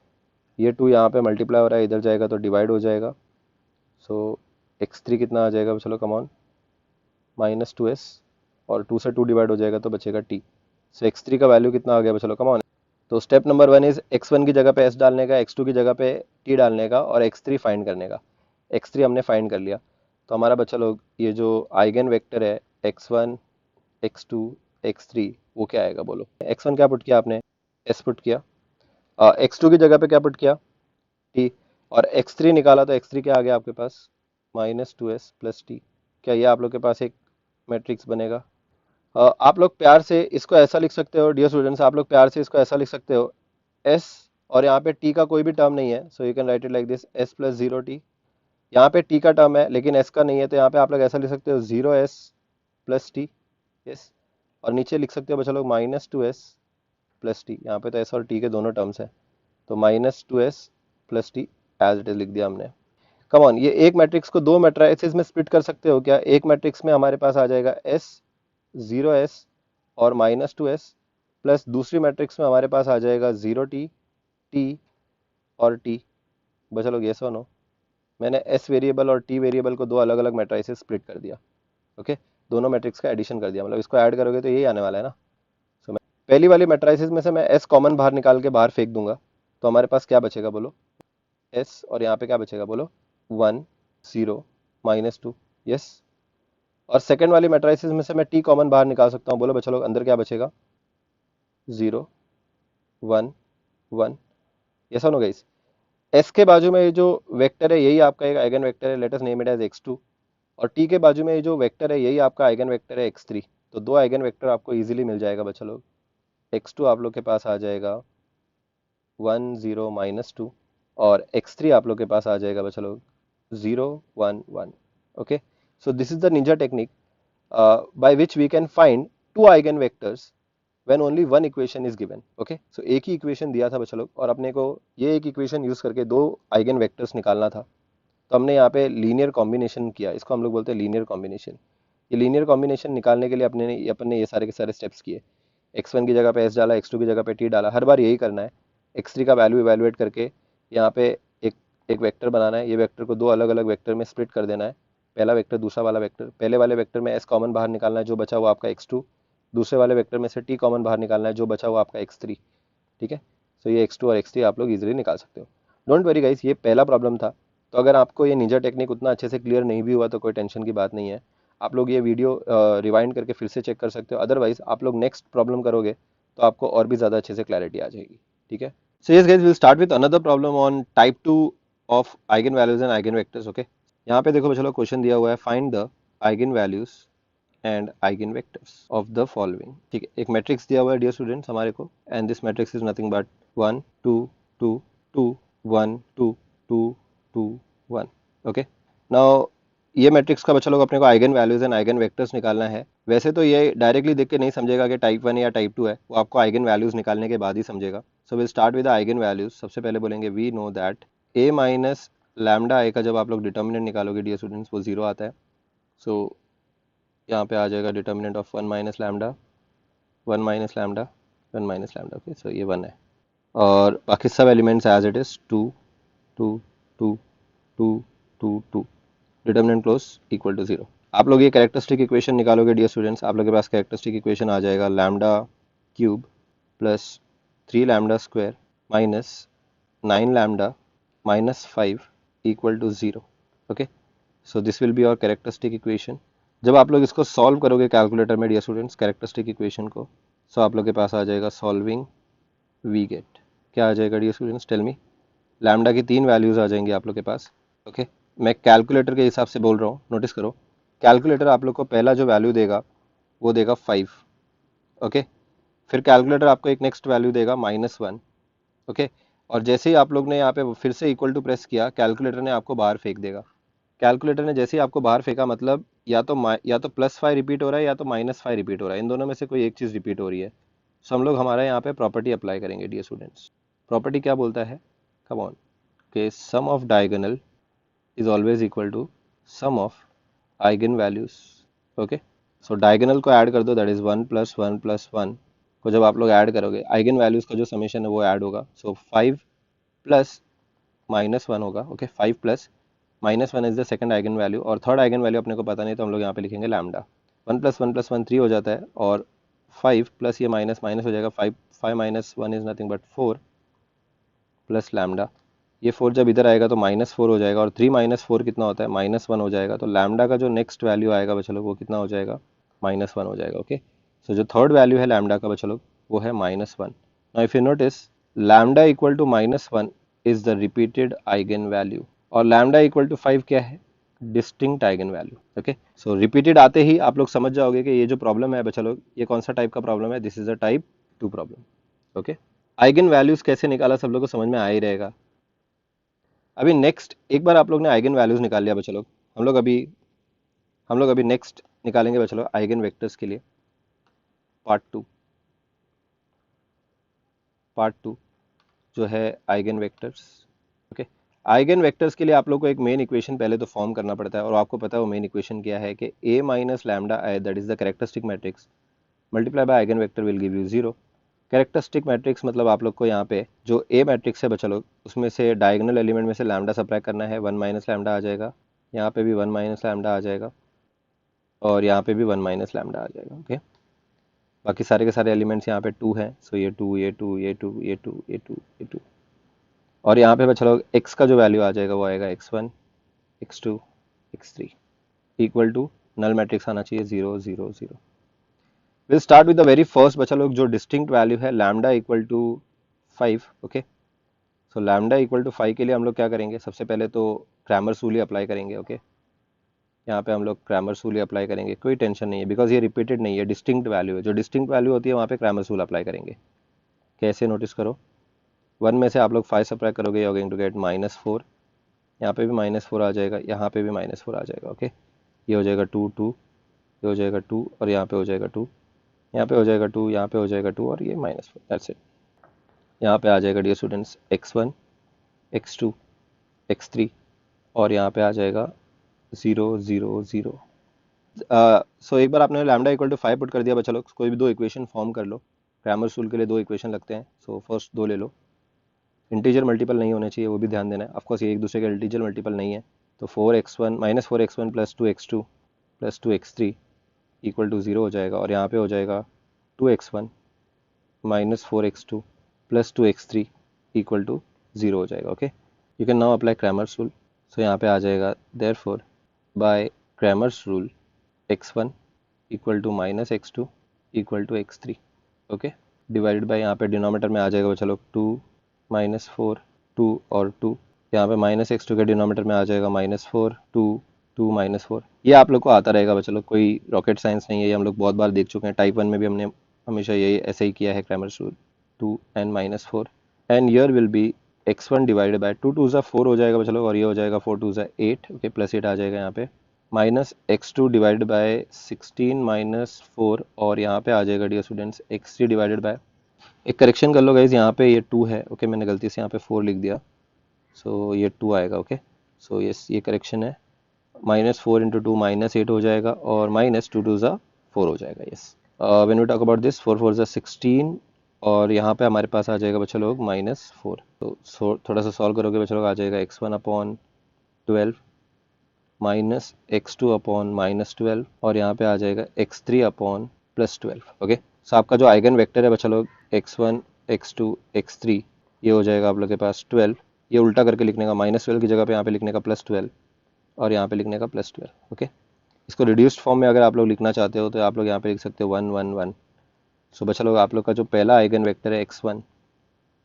S1: ये टू यहाँ पे मल्टीप्लाई हो रहा है, इधर जाएगा तो डिवाइड हो जाएगा। सो एक्स थ्री कितना आ जाएगा, चलो come on, minus two S, और टू से टू डिवाइड हो जाएगा तो बचेगा टी। सो एक्स थ्री का वैल्यू कितना आ गया, चलो कम ऑन। तो step number one is x one की जगह पे एस डालने का, एक्स टू की जगह पे टी डालने का, और एक्स थ्री फाइंड करने का। एक्स थ्री हमने फाइंड कर लिया, तो हमारा बच्चा लोग ये जो आइगन वेक्टर है x one x two x three, वो क्या आएगा बोलो। एक्स वन क्या पुट किया आपने, एस पुट किया, एक्स टू की जगह पे क्या पुट किया, टी, और एक्स थ्री निकाला तो एक्स थ्री क्या आ गया आपके पास, minus two S plus T. क्या ये आप लोग के पास एक मैट्रिक्स बनेगा। आप लोग प्यार से इसको ऐसा लिख सकते हो डियर स्टूडेंट्स, आप लोग प्यार से इसको ऐसा लिख सकते हो, एस और यहाँ पे टी का कोई भी टर्म नहीं है, so you can write it like this, S plus zero T. यहाँ पे टी का टर्म है लेकिन एस का नहीं है, तो यहाँ पे आप लोग ऐसा लिख सकते हो, zero S plus T, yes. और नीचे लिख सकते हो बच्चा लोग minus two S plus T, यहाँ पे तो एस और टी के दोनों टर्म्स हैं, तो minus two S plus t as it is लिख दिया हमने। कम ऑन, ये एक मैट्रिक्स को दो मैट्रिसेस में स्प्लिट कर सकते हो क्या, एक मैट्रिक्स में हमारे पास आ जाएगा एस, जीरो एस और माइनस टू एस, प्लस दूसरी मैट्रिक्स में हमारे पास आ जाएगा जीरो टी, टी और टी। बचा लोग ये नो, मैंने एस वेरिएबल और टी वेरिएबल को दो अलग अलग मैट्रिसेस स्प्लिट कर दिया, ओके, दोनों मैट्रिक्स का एडिशन कर दिया, मतलब इसको ऐड करोगे तो यही आने वाला है ना। सो मैं पहली वाली मैट्रिसेस में से मैं एस कॉमन बाहर निकाल के बाहर फेंक दूंगा, तो हमारे पास क्या बचेगा बोलो, एस, और यहाँ पे क्या बचेगा बोलो, one, zero, minus to, yes. और सेकेंड वाली मैट्रिसेस में से मैं टी कॉमन बाहर निकाल सकता हूँ, बोलो बच्चा लोग अंदर क्या बचेगा, जीरो, वन, वन, यस और नो गाइस। एस के बाजू में ये जो वेक्टर है यही आपका एक आइगन वेक्टर है, let us name it as x two, और टी के बाजू में ये जो वेक्टर है यही आपका आइगन वेक्टर है एक्स थ्री। तो दो आइगन वेक्टर आपको इजीली मिल जाएगा बच्चा लोग, एक्स टू आप लोग के पास आ जाएगा 1 0 -2 और x3 आप लोग के पास आ जाएगा बच्चा लोग 0 1 1। Okay, so this is the Ninja technique by which we can find two eigenvectors when only one equation is given। Okay, so एक ही इक्वेशन दिया था बच्चा लोग और अपने को ये एक इक्वेशन यूज करके दो आइगन वेक्टर्स निकालना था। तो हमने यहाँ पे लीनियर कॉम्बिनेशन किया, इसको हम लोग बोलते हैं लीनियर कॉम्बिनेशन। ये लीनियर कॉम्बिनेशन निकालने के लिए अपन ने ये सारे के सारे स्टेप्स किए। x1 की जगह पे s डाला, x2 की जगह पे t डाला, हर बार यही करना है। x3 का वैल्यू इवेलुएट करके यहाँ पे एक एक वेक्टर बनाना है। ये वेक्टर को दो अलग अलग वेक्टर में स्प्लिट कर देना है, पहला वेक्टर दूसरा वाला वेक्टर। पहले वाले वेक्टर में s कॉमन बाहर निकालना है, जो बचा वो आपका x2। दूसरे वाले वेक्टर में से t कॉमन बाहर निकालना है, जो बचा वो आपका x3। ठीक है, तो ये x2 और x3 आप लोग इजीली निकाल सकते हो। डोंट वरी गाइस, ये पहला प्रॉब्लम था। तो अगर आपको ये निंजा टेक्निक उतना अच्छे से क्लियर नहीं भी हुआ तो कोई टेंशन की बात नहीं है, आप लोग ये वीडियो रिवाइंड करके फिर से चेक कर सकते हो। अदरवाइज आप लोग नेक्स्ट प्रॉब्लम करोगे तो आपको और भी ज़्यादा अच्छे से क्लैरिटी आ जाएगी। ठीक है, so yes guys, will start with another problem on type 2 of eigen values and eigen vectors. Okay, यहाँ पे देखो चलो क्वेश्चन दिया हुआ है, find the eigen values and eigen vectors of the following. ठीक है, एक मैट्रिक्स दिया हुआ है डियर स्टूडेंट्स हमारे को, and this matrix is nothing but 1 2 2 2 1 2 2 2 1। Okay, now ये मैट्रिक्स का बच्चा लोग अपने को eigen values and eigen vectors निकालना है। वैसे तो ये डायरेक्टली देख के नहीं समझेगा कि टाइप 1 या टाइप 2 है, वो आपको आइगन वैल्यूज निकालने के बाद ही समझेगा। So will start with eigen values. सबसे पहले बोलेंगे we know that a minus lambda I का जब आप लोग डिटर्मिनेंट निकालोगे डियर स्टूडेंट्स वो जीरो आता है। सो यहाँ पे आ जाएगा determinant of 1 minus lambda 1 minus lambda 1 minus lambda. Okay, so ये 1 है और बाकी सब elements as it is 2 2 2 2 2 2, determinant close equal to 0। आप लोग ये कैरेक्टरिस्टिक इक्वेशन निकालोगे डियर स्टूडेंट्स, आप लोग के पास कैरेक्टरिस्टिक इक्वेशन आ जाएगा lambda cube plus 3 lambda square minus 9 lambda minus 5 equal to 0। Okay, so this will be our characteristic equation. जब आप लोग इसको सॉल्व करोगे कैलकुलेटर में डियर स्टूडेंट्स कैरेक्टरिस्टिक इक्वेशन को, सो आप लोग के पास आ जाएगा सॉल्विंग वी गेट। क्या आ जाएगा dear students, tell me. Lambda की 3 वैल्यूज आ जाएंगी आप लोग के पास। ओके, मैं कैलकुलेटर के हिसाब से बोल रहा हूँ, नोटिस करो। कैलकुलेटर आप लोग को पहला जो वैल्यू देगा वो देगा 5। ओके, फिर कैलकुलेटर आपको एक नेक्स्ट वैल्यू देगा -1। ओके, और जैसे ही आप लोग ने यहाँ पे फिर से इक्वल टू प्रेस किया, कैलकुलेटर ने आपको बाहर फेंक देगा। कैलकुलेटर ने जैसे ही आपको बाहर फेंका मतलब या तो +5 रिपीट हो रहा है या तो -5 रिपीट हो रहा है, इन दोनों में से कोई एक चीज़ रिपीट हो रही है। सो हम लोग हमारे यहाँ पे प्रॉपर्टी अप्लाई करेंगे डियर स्टूडेंट्स। प्रॉपर्टी क्या बोलता है, कम ऑन, के sum of diagonal is always equal to sum of eigen values. Okay, so diagonal को ऐड कर दो, दैट इज 1 + 1 + 1 को जब आप लोग ऐड करोगे आइगन वैल्यूज का जो समेशन है वो ऐड होगा। सो 5 प्लस -1 होगा। Okay, 5 plus -1 is the second eigen value और थर्ड आइगन वैल्यू अपने को पता नहीं तो हम लोग यहाँ पे लिखेंगे लैम्डा। 1 + 1 + 1 3 हो जाता है और 5 प्लस ये माइनस माइनस हो जाएगा। 5 5 - 1 is nothing but 4 plus lambda. ये 4 जब इधर आएगा तो -4 हो जाएगा और 3 - 4 कितना होता है, -1 हो जाएगा। तो लैम्डा का जो नेक्स्ट वैल्यू आएगा बच्चा लोग वो कितना हो जाएगा, -1 हो जाएगा। ओके, सो जो थर्ड वैल्यू है लैम्डा का बच्चा लोग वो है -1। Now if you notice lambda equal to -1 is the repeated eigenvalue और लैम्डा इक्वल टू 5 क्या है, distinct eigenvalue. Okay, so repeated आते ही आप लोग समझ जाओगे कि ये जो प्रॉब्लम है बच्चा लोग ये कौन सा टाइप का प्रॉब्लम है, this is a type 2 problem. Okay, eigen values कैसे निकाला सब लोग को समझ में आ ही रहेगा। अभी नेक्स्ट एक बार आप लोग ने आइगन वैल्यूज निकाल लिया बच्चा लोग, हम लोग अभी नेक्स्ट निकालेंगे बच्चा लोग आइगन वेक्टर्स के लिए पार्ट टू जो है eigen vectors. Okay, eigen vectors के लिए आप लोग को एक मेन इक्वेशन पहले तो फॉर्म करना पड़ता है और आपको पता है वो मेन इक्वेशन क्या है कि a minus lambda I that is the characteristic matrix multiply by eigen vector will give you 0। Characteristic matrix मतलब आप लोग को यहाँ पे जो ए मैट्रिक्स है बच्चा लोग उसमें से डायगोनल एलिमेंट में से लैम्डा सब्ट्रैक्ट करना है, 1 माइनस लैम्डा आ जाएगा, यहाँ पे भी 1 माइनस लैम्डा आ जाएगा और यहाँ पे भी 1 माइनस लैम्डा आ जाएगा। ओके, बाकी सारे के सारे एलिमेंट्स यहाँ पे 2 हैं, सो ये 2 ये 2 ये 2 ये 2 ये 2 ये 2 और यहाँ पे बच्चा लोग x का जो वैल्यू आ जाएगा वो आएगा x1 x2 x3 equal to null matrix आना चाहिए 0 0 0। Will start with the very first बच्चा लोग जो डिस्टिंक्ट वैल्यू है lambda equal to 5। Okay, so lambda equal to 5 के लिए हम लोग क्या करेंगे, सबसे पहले तो क्रैमर रूल अप्लाई करेंगे। ओके, यहाँ पे हम लोग क्रैमर रूल अप्लाई करेंगे, कोई टेंशन नहीं है बिकॉज ये रिपीटेड नहीं है, डिस्टिंक्ट वैल्यू है। जो डिस्टिंक्ट वैल्यू होती है वहाँ पे क्रैमर रूल अप्लाई करेंगे। कैसे, नोटिस करो, 1 में से आप लोग 5 सब्ट्रैक्ट करोगे, you are going to get -4। यहाँ पे भी -4 आ जाएगा, यहाँ पे भी -4 आ जाएगा। ओके, ये हो जाएगा 2 2, ये हो जाएगा 2 और यहाँ पे हो जाएगा 2, यहाँ पे हो जाएगा 2, यहाँ पे हो जाएगा 2 और ये -4। That's it. यहाँ पे आ जाएगा dear students x1 x2 x3 और यहाँ पे आ जाएगा 0 0 0। सो एक बार आपने लैम्डा इक्वल टू 5 पुट कर दिया बच्चा लोग, कोई भी दो इक्वेशन फॉर्म कर लो। क्रैमर्स रूल के लिए दो इक्वेशन लगते हैं, सो फर्स्ट दो ले लो। इंटीजर मल्टीपल नहीं होने चाहिए, वो भी ध्यान देना है। ऑफकोर्स ये एक दूसरे का इंटीजर मल्टीपल नहीं है, तो 4x1 -4x1 + 2x2 + 2x3 = 0 हो जाएगा और यहाँ पे हो जाएगा 2x1 -4x2 + 2x3 = 0 हो जाएगा। Okay, you can now apply Cramer's rule. So यहाँ पे आ जाएगा therefore by Cramer's rule x1 = -x2 = x3। Okay, divided by यहाँ पे डिनोमिनेटर में आ जाएगा चलो 2 -4 2 और 2, यहाँ पे -x2 के डिनोमिनेटर में आ जाएगा -4 2 2 -4। ये आप लोग को आता रहेगा बच्चा लोग, कोई रॉकेट साइंस नहीं है, ये हम लोग बहुत बार देख चुके हैं। टाइप 1 में भी हमने हमेशा यही ऐसे ही किया है, Cramer's rule 2 and -4 and year will be x1 divided by 2 2 4 हो जाएगा बच्चा लोग और ये हो जाएगा 4 2 8। ओके, +8 आ जाएगा यहाँ पे, -x2 डिवाइडेड बाय 16 -4 और यहाँ पे आ जाएगा dear students x3 divided by, एक करेक्शन कर लो गाइज, यहाँ पे ये 2 है। ओके, मैंने गलती से यहाँ पे 4 लिख दिया, सो ये 2 आएगा। ओके, सो यस, ये करेक्शन है। -4 × 2 -8 हो जाएगा और -2 2 4 हो जाएगा। Yes, when we talk about this 4 4 16 और यहाँ पे हमारे पास आ जाएगा बच्चा लोग -4। तो थोड़ा सा सॉल्व करोगे बच्चा लोग, आ जाएगा x1/12 -x2/-12 और यहाँ पे आ जाएगा x3/+12। ओके, सो आपका जो आइगन वेक्टर है बच्चा लोग x1 x2 x3, ये हो जाएगा आप लोग के पास 12। ये उल्टा करके लिखने का, -12 की जगह पे यहाँ पे लिखने का +12 और यहाँ पे लिखने का +12। ओके, इसको रिड्यूस्ड फॉर्म में अगर आप लोग लिखना चाहते हो तो आप लोग यहाँ पे लिख सकते हो 1 1 1। सो बच्चा लोग आप लोग का जो पहला आइगन वेक्टर है x1,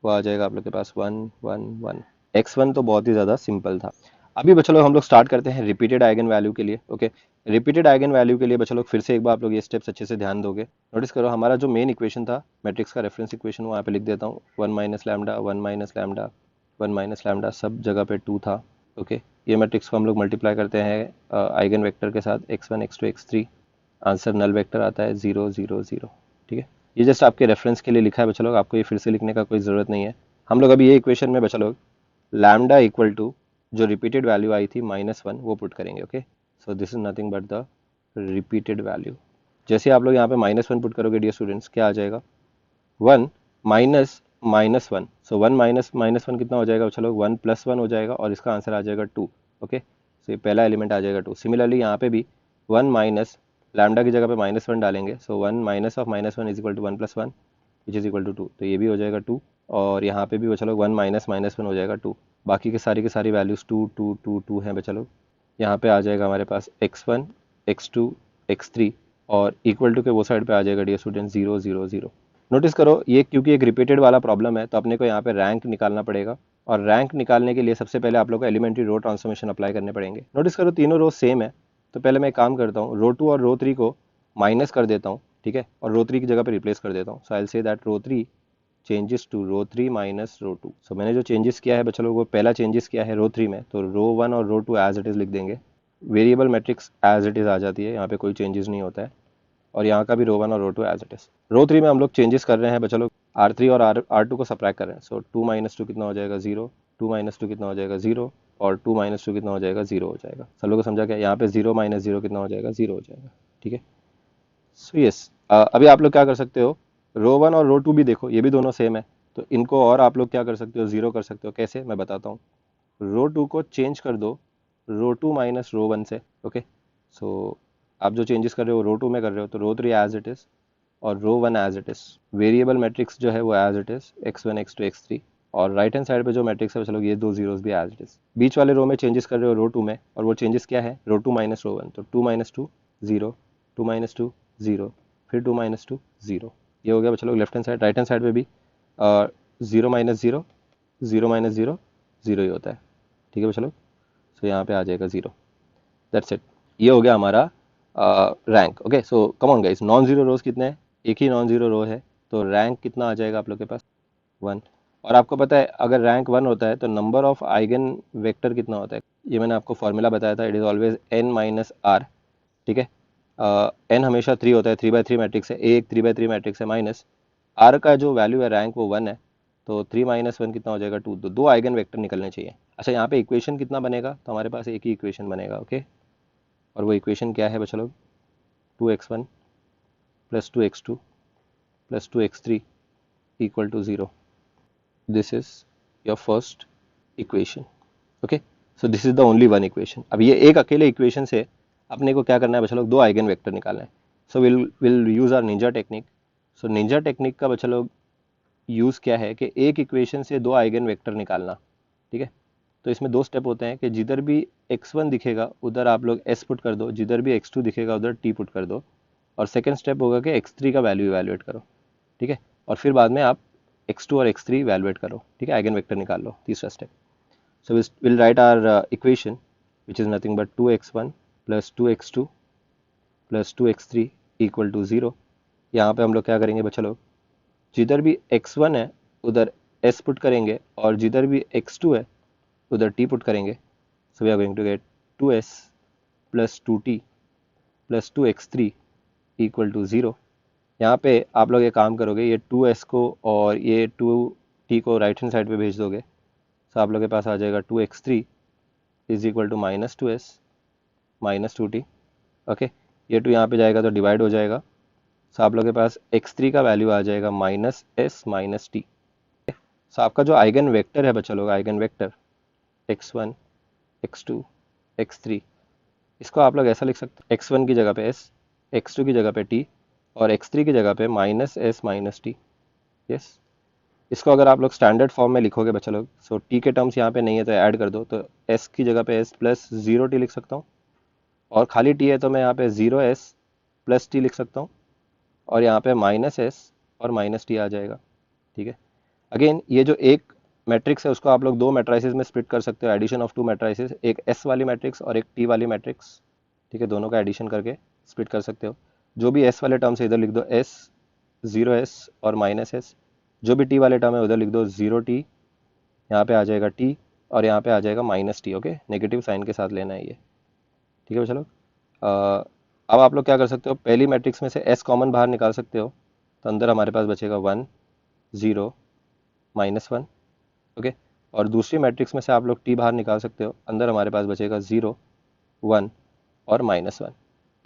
S1: वो आ जाएगा आप लोग के पास 1 1 1। x1 तो बहुत ही ज़्यादा सिंपल था। अभी बच्चा लोग हम लोग स्टार्ट करते हैं रिपीटेड आइगन वैल्यू के लिए। ओके, रिपीटेड आइगन वैल्यू के लिए बच्चा लोग फिर से एक बार आप लोग ये स्टेप्स अच्छे से ध्यान दोगे। नोटिस करो, हमारा जो मेन इक्वेशन था मैट्रिक्स का रेफरेंस इक्वेशन, वहाँ पे लिख देता हूँ 1 - लैम्डा 1 - लैम्डा 1 - लैम्डा, सब जगह पे 2 था। ओके, ये मैट्रिक्स को हम लोग मल्टीप्लाई करते हैं आइगन वेक्टर के साथ x1 x2 x3, answer null vector आता है 0 0 0। ठीक है, ये जस्ट आपके रेफरेंस के लिए लिखा है बच्चा लोग, आपको ये फिर से लिखने का कोई ज़रूरत नहीं है। हम लोग अभी ये इक्वेशन में बच्चा लोग लैम्डा इक्वल टू जो रिपीटेड वैल्यू आई थी -1, वो पुट करेंगे। Okay, so this is nothing but the repeated value. जैसे आप लोग यहाँ पे -1 पुट करोगे डियर स्टूडेंट्स, क्या आ जाएगा 1 माइनस -1। सो 1 माइनस -1 कितना हो जाएगा चलो 1 + 1 हो जाएगा और इसका आंसर आ जाएगा 2। ओके, सो ये पहला एलिमेंट आ जाएगा 2। सिमिलरली यहाँ पे भी 1 माइनस लैम्डा की जगह पे -1 डालेंगे, so 1 minus of -1 = 1 + 1 which is equal to 2। तो ये भी हो जाएगा 2 और यहाँ पे भी बचा लोग 1 माइनस -1 हो जाएगा 2। बाकी के सारी वैल्यूज़ 2 2 2 2 हैं बचा लोग। यहाँ पे आ जाएगा हमारे पास x1 x2 x3 और इक्वल टू के वो साइड पे आ जाएगा डियर स्टूडेंट 0 0 0। नोटिस करो, ये क्योंकि एक रिपीटेड वाला प्रॉब्लम है तो अपने को यहाँ पे रैंक निकालना पड़ेगा और रैंक निकालने के लिए सबसे पहले आप लोग को एलिमेंट्री रो ट्रांसफॉर्मेशन अप्लाई करने पड़ेंगे। नोटिस करो, तीनों रो सेम है, तो पहले मैं एक काम करता हूँ, रो 2 और रो 3 को माइनस कर देता हूँ। ठीक है, और रो 3 की जगह पे रिप्लेस कर देता हूँ। So I will say that row 3 changes to row 3 minus row 2। So मैंने जो चेंजेस किया है बच्चा लोग, वो पहला चेंजेस किया है रो 3 में, तो रो 1 और रो 2 एज इट इज़ लिख देंगे। Variable matrix as it is आ जाती है, यहाँ पे कोई चेंजेस नहीं होता है और यहाँ का भी रो 1 और रो 2 एज इट इज़। रो 3 में हम लोग चेंजेस कर रहे हैं बच्चा लोग, R3 और R2 को सब्ट्रैक्ट कर रहे हैं। सो 2 - 2 कितना हो जाएगा 0, 2 - 2 कितना हो जाएगा 0 और 2 - 2 कितना हो जाएगा 0 हो जाएगा। सब लोग को समझा क्या? यहाँ पे 0 - 0 कितना हो जाएगा 0 हो जाएगा। ठीक है, सो यस, अभी आप लोग क्या कर सकते हो, रो 1 और रो 2 भी देखो, ये भी दोनों सेम है, तो इनको और आप लोग क्या कर सकते हो, 0 कर सकते हो। कैसे, मैं बताता हूँ। रो 2 को चेंज कर दो रो 2 माइनस रो 1 से। ओके, सो आप जो चेंजेस कर रहे हो रो 2 में कर रहे हो, तो रो 3 एज इट इज़ और row 1 as it is. Variable matrix जो है वो as it is x1 x2 x3 और राइट हैंड साइड पे जो मैट्रिक्स है चलो ये दो जीरोस भी एज इट इज़। बीच वाले रो में चेंजेस कर रहे हो रो 2 में, और वो चेंजेस क्या है, रो 2 माइनस रो 1, तो 2 - 2 0, 2 - 2 0, फिर 2 - 2 0। ये हो गया बच्चा लोग left hand side. Right hand side पे भी 0 - 0 0 - 0 0 ही होता है। ठीक है बच्चा लोग, सो यहाँ पे आ जाएगा 0। दैट्स इट, ये हो गया हमारा rank. Okay, so come on guys, non zero रोज कितने हैं, एक ही नॉन जीरो रो है, तो रैंक कितना आ जाएगा आप लोग के पास 1। और आपको पता है अगर रैंक 1 होता है तो नंबर ऑफ आइगन वेक्टर कितना होता है, ये मैंने आपको फॉर्मूला बताया था, it is always n minus r. ठीक है, n हमेशा 3 होता है, 3/3 मैट्रिक्स है, ए एक 3/3 मैट्रिक्स है, माइनस आर का जो वैल्यू है रैंक वो 1 है, तो 3 - 1 कितना हो जाएगा 2, तो दो आइगन वेक्टर निकलने चाहिए। अच्छा यहाँ पे इक्वेशन कितना बनेगा, तो हमारे पास एक ही इक्वेशन बनेगा, ओके। और वो इक्वेशन क्या है बच्चा लोग, 2x1 plus 2x2 plus 2x3 equal to 0। This is your first equation, okay. So this is the only one equation. अब ये एक अकेले इक्वेशन से अपने को क्या करना है बच्चा लोग, दो आइगन वेक्टर निकालना है। So will use our ninja technique. So ninja technique का बच्चा लोग यूज़ क्या है कि एक इक्वेशन से दो आइगन वेक्टर निकालना। ठीक है, तो इसमें दो स्टेप होते हैं कि जिधर भी x1 दिखेगा उधर आप लोग s पुट कर दो, जिधर भी x2 दिखेगा उधर t पुट कर दो, और सेकंड स्टेप होगा कि x3 का वैल्यू इवैल्यूएट करो। ठीक है, और फिर बाद में आप x2 और x3 इवैल्यूएट करो। ठीक है, आइगन वेक्टर निकाल लो, तीसरा step. So will write our equation which is nothing but 2x1 plus 2x2 plus 2x3 equal to 0। यहाँ पे हम लोग क्या करेंगे बच्चा लोग, जिधर भी x1 है उधर s पुट करेंगे, और जिधर भी x2 है उधर t पुट करेंगे। So we are going to get 2s plus 2t plus 2x3 equal to 0। यहाँ पे आप लोग ये काम करोगे, ये 2s को और ये 2t को राइट हैंड साइड पे भेज दोगे। सो आप लोग के पास आ जाएगा 2x3 is equal to -2s -2t। Okay, ये 2 यहाँ पे जाएगा तो डिवाइड हो जाएगा। सो आप लोग के पास x3 का वैल्यू आ जाएगा -s -t। सो आपका जो आइगन वेक्टर है बच्चा लोग, eigen vector x1 x2 x3, इसको आप लोग ऐसा लिख सकते हैं, x1 की जगह पे s, x2 की जगह पे t, और x3 की जगह पे -s -t। यस, इसको अगर आप लोग स्टैंडर्ड फॉर्म में लिखोगे बच्चा लोग, सो t के टर्म्स यहाँ पे नहीं है तो ऐड कर दो, तो s की जगह पे s प्लस 0t लिख सकता हूँ, और खाली t है तो मैं यहाँ पे 0s प्लस t लिख सकता हूँ, और यहाँ पे -s और -t आ जाएगा। ठीक है, अगेन ये जो एक मैट्रिक्स है उसको आप लोग दो मैट्राइसेस में स्प्लिट कर सकते हो, एडिशन ऑफ टू मैट्राइसेस, एक s वाली मैट्रिक्स और एक t वाली मैट्रिक्स। ठीक है, दोनों का एडिशन करके स्प्लिट कर सकते हो। जो भी s वाले टर्म है इधर लिख दो s, 0s और -s। जो भी t वाले टर्म है उधर लिख दो 0t, यहाँ पे आ जाएगा t, और यहाँ पे आ जाएगा -t। ओके, नेगेटिव साइन के साथ लेना है ये। ठीक है चलो, अब आप लोग क्या कर सकते हो, पहली मैट्रिक्स में से s कॉमन बाहर निकाल सकते हो, तो अंदर हमारे पास बचेगा 1 0 -1। ओके, और दूसरी मैट्रिक्स में से आप लोग t बाहर निकाल सकते हो, अंदर हमारे पास बचेगा 0 1 और -1।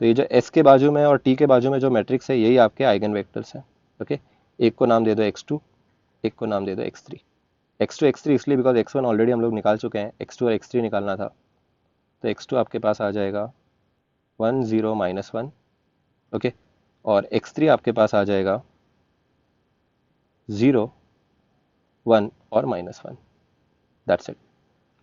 S1: तो ये जो s के बाजू में और t के बाजू में जो मैट्रिक्स है यही आपके आइगन वेक्टर्स हैं। ओके, एक को नाम दे दो x2, एक को नाम दे दो x3। x2 x3 इसलिए बिकॉज x1 ऑलरेडी हम लोग निकाल चुके हैं, x2 और x3 निकालना था, तो x2 आपके पास आ जाएगा 1 0 -1। ओके, और x3 आपके पास आ जाएगा 0 1 और -1। That's it.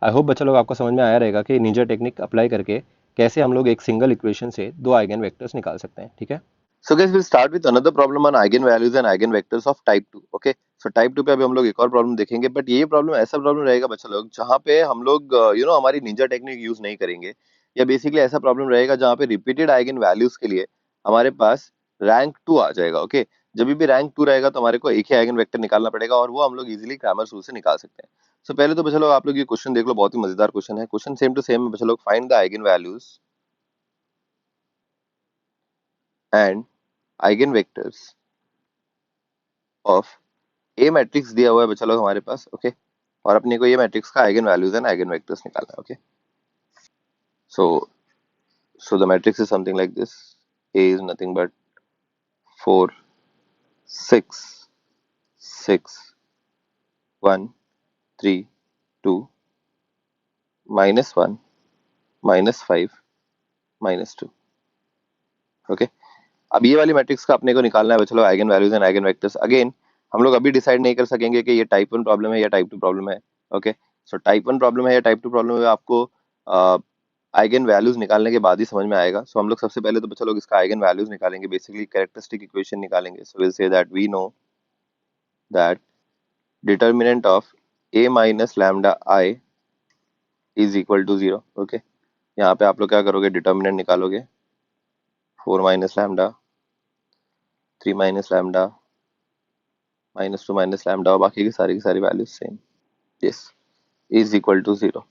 S1: आई होप बच्चा लोग आपको समझ में आया रहेगा कि निंजा टेक्निक अप्लाई करके कैसे हम लोग एक सिंगल इक्वेशन से दो आइगन वेक्टर्स निकाल सकते हैं। ठीक है, so guys we'll start with another problem on eigenvalues and eigenvectors of type 2। okay, so type 2 पे अभी हम लोग एक और प्रॉब्लम देखेंगे, बट ये प्रॉब्लम ऐसा प्रॉब्लम रहेगा बच्चा लोग जहाँ पे हम लोग हमारी निंजा टेक्निक यूज नहीं करेंगे, या बेसिकली ऐसा प्रॉब्लम रहेगा जहाँ पे रिपीटेड आइगन वैल्यूज के लिए हमारे पास रैंक 2 आ जाएगा। ओके, जब भी रैंक 2 रहेगा तो हमारे को एक ही आइगन वेक्टर निकालना पड़ेगा, और वो हम लोग इजीली क्रैमर्स रूल से निकाल सकते हैं। सो पहले तो बच्चा लोग आप लोग ये क्वेश्चन देख लो, बहुत ही मजेदार क्वेश्चन है। क्वेश्चन सेम टू सेम बच्चा लोग, find the eigen values and eigen vectors of A matrix दिया हुआ है बच्चा लोग हमारे पास। ओके, और अपने को ये मैट्रिक्स का eigen values and eigen vectors निकालना है। Okay, so the matrix is something like this, A is nothing but 4 6 6 1 3 2 -1 -5 -2। Okay, अब ये वाली मैट्रिक्स का अपने को निकालना है बच्चा लोग eigen values and eigen vectors. Again हम लोग अभी डिसाइड नहीं कर सकेंगे कि ये टाइप 1 प्रॉब्लम है या टाइप 2 प्रॉब्लम है। ओके, सो टाइप 1 प्रॉब्लम है या टाइप 2 प्रॉब्लम है आपको आइगन वैल्यूज निकालने के बाद ही समझ में आएगा। सो हम लोग सबसे पहले तो बच्चा लोग इसका आइगन वैल्यूज निकालेंगे, बेसिकली कैरेक्टरिस्टिक इक्वेशन निकालेंगे। So will say that we know that determinant of a minus lambda i is equal to 0। Okay, यहाँ पे आप लोग क्या करोगे, डिटर्मिनेंट निकालोगे, 4 minus lambda 3 minus lambda -2 minus lambda और बाकी की सारी values same. Yes, is equal to 0।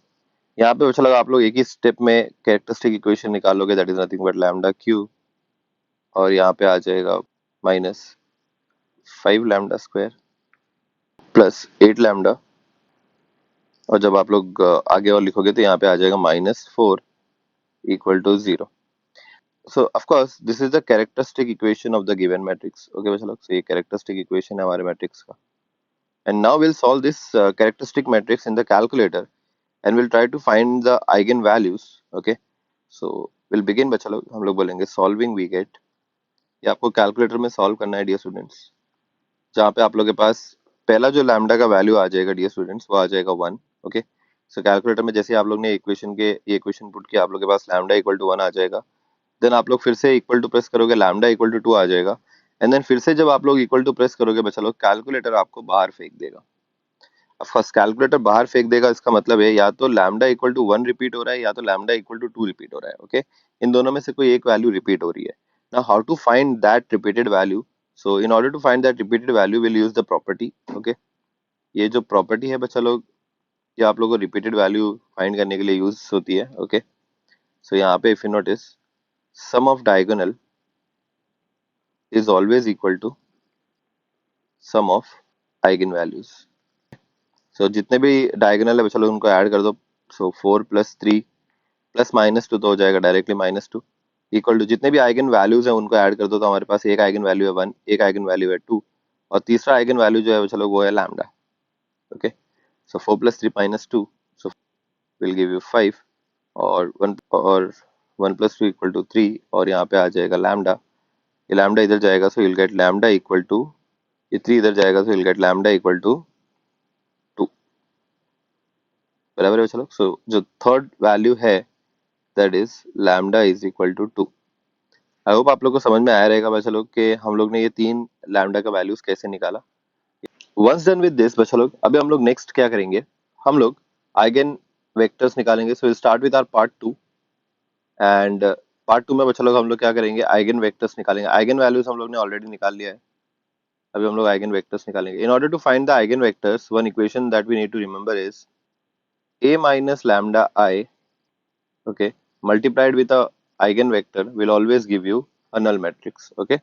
S1: यहाँ पे अच्छा लगा आप लोग एक ही स्टेप में कैरेक्टरिस्टिक इक्वेशन निकालोगे, that is nothing but lambda Q, और यहाँ पे आ जाएगा -5 लैम्डा स्क्वायर प्लस 8 लैम्डा, और जब आप लोग आगे और लिखोगे तो यहाँ पे आ जाएगा -4 equal to 0। So of course this is the characteristic equation of the given matrix. Okay बच्चा लोग, सो ये कैरेक्टरिस्टिक इक्वेशन है हमारे मैट्रिक्स का। And now will solve this characteristic matrix in the calculator and we'll try to find the eigen values. Okay, so we'll begin बच्चा लोग, हम लोग बोलेंगे solving we get। ये आपको कैलकुलेटर में सॉल्व करना है डियर स्टूडेंट्स, जहाँ पे आप लोग के पास पहला जो लैम्डा का वैल्यू आ जाएगा डियर स्टूडेंट्स, वो आ जाएगा 1। ओके, सो कैलकुलेटर में जैसे आप लोग ने इक्वेशन के ये इक्वेशन पुट किया, आप लोग के पास लैम्डा इक्वल टू 1 आ जाएगा। देन आप लोग फिर से इक्वल टू प्रेस करोगे, लैम्डा इक्वल टू 2 आ जाएगा। एंड देन फिर से जब आप लोग इक्वल टू प्रेस करोगे बच्चा लोग, कैलकुलेटर आपको बाहर फेंक देगा। फर्स्ट कैलकुलेटर बाहर फेंक देगा, इसका मतलब है या तो लैम्डा इक्वल टू 1 रिपीट हो रहा है या तो लैम्डा इक्वल टू 2 रिपीट हो रहा है। ओके, इन दोनों में से कोई एक वैल्यू रिपीट हो रही है। Now how to find that repeated value? So in order to find that repeated value will use the property. Okay, ये जो प्रॉपर्टी है बच्चा लोग, ये आप लोगों को रिपीटेड वैल्यू फाइंड करने के लिए यूज होती है। ओके, सो यहाँ पे if you notice, sum of diagonal is always equal to sum of eigen values. So जितने भी डायगोनल है बच्चा लोग उनको ऐड कर दो। सो 4 प्लस 3 प्लस -2 तो हो जाएगा डायरेक्टली -2 इक्वल टू जितने भी आइगन वैल्यूज हैं उनको ऐड कर दो, तो हमारे पास एक आइगन वैल्यू है 1, एक आइगन वैल्यू है 2, और तीसरा आइगन वैल्यू जो है चलो वो है lambda. Okay, so 4 plus 3 -2, so will give you 5, और 1 प्लस 2 इक्वल टू 3, और यहाँ पे आ जाएगा लैम्डा। ये लैम्डा इधर जाएगा so will get lambda equal to, ये 3 इधर जाएगा so will get lambda equal to 2। बराबर है चलो। सो जो थर्ड वैल्यू है that is lambda is equal to 2। I hope आप लोग को समझ में आया रहेगा बच्चा लोग कि हम लोग ने ये तीन लैम्डा का वैल्यूज कैसे निकाला। वंस डन विद दिस बच्चा लोग, अभी हम लोग नेक्स्ट क्या करेंगे, हम लोग आइगन वेक्टर्स निकालेंगे। So will start with our part 2, and part 2 में बच्चा लोग हम लोग क्या करेंगे, आइगन वेक्टर्स निकालेंगे। आइगन वैल्यूज हम लोग ने ऑलरेडी निकाल लिया है, अभी हम लोग आइगन वेक्टर्स निकालेंगे। In order to find the eigenvectors, one equation that we need to remember is a minus lambda I, okay, multiplied with a eigenvector will always give you a null matrix। okay,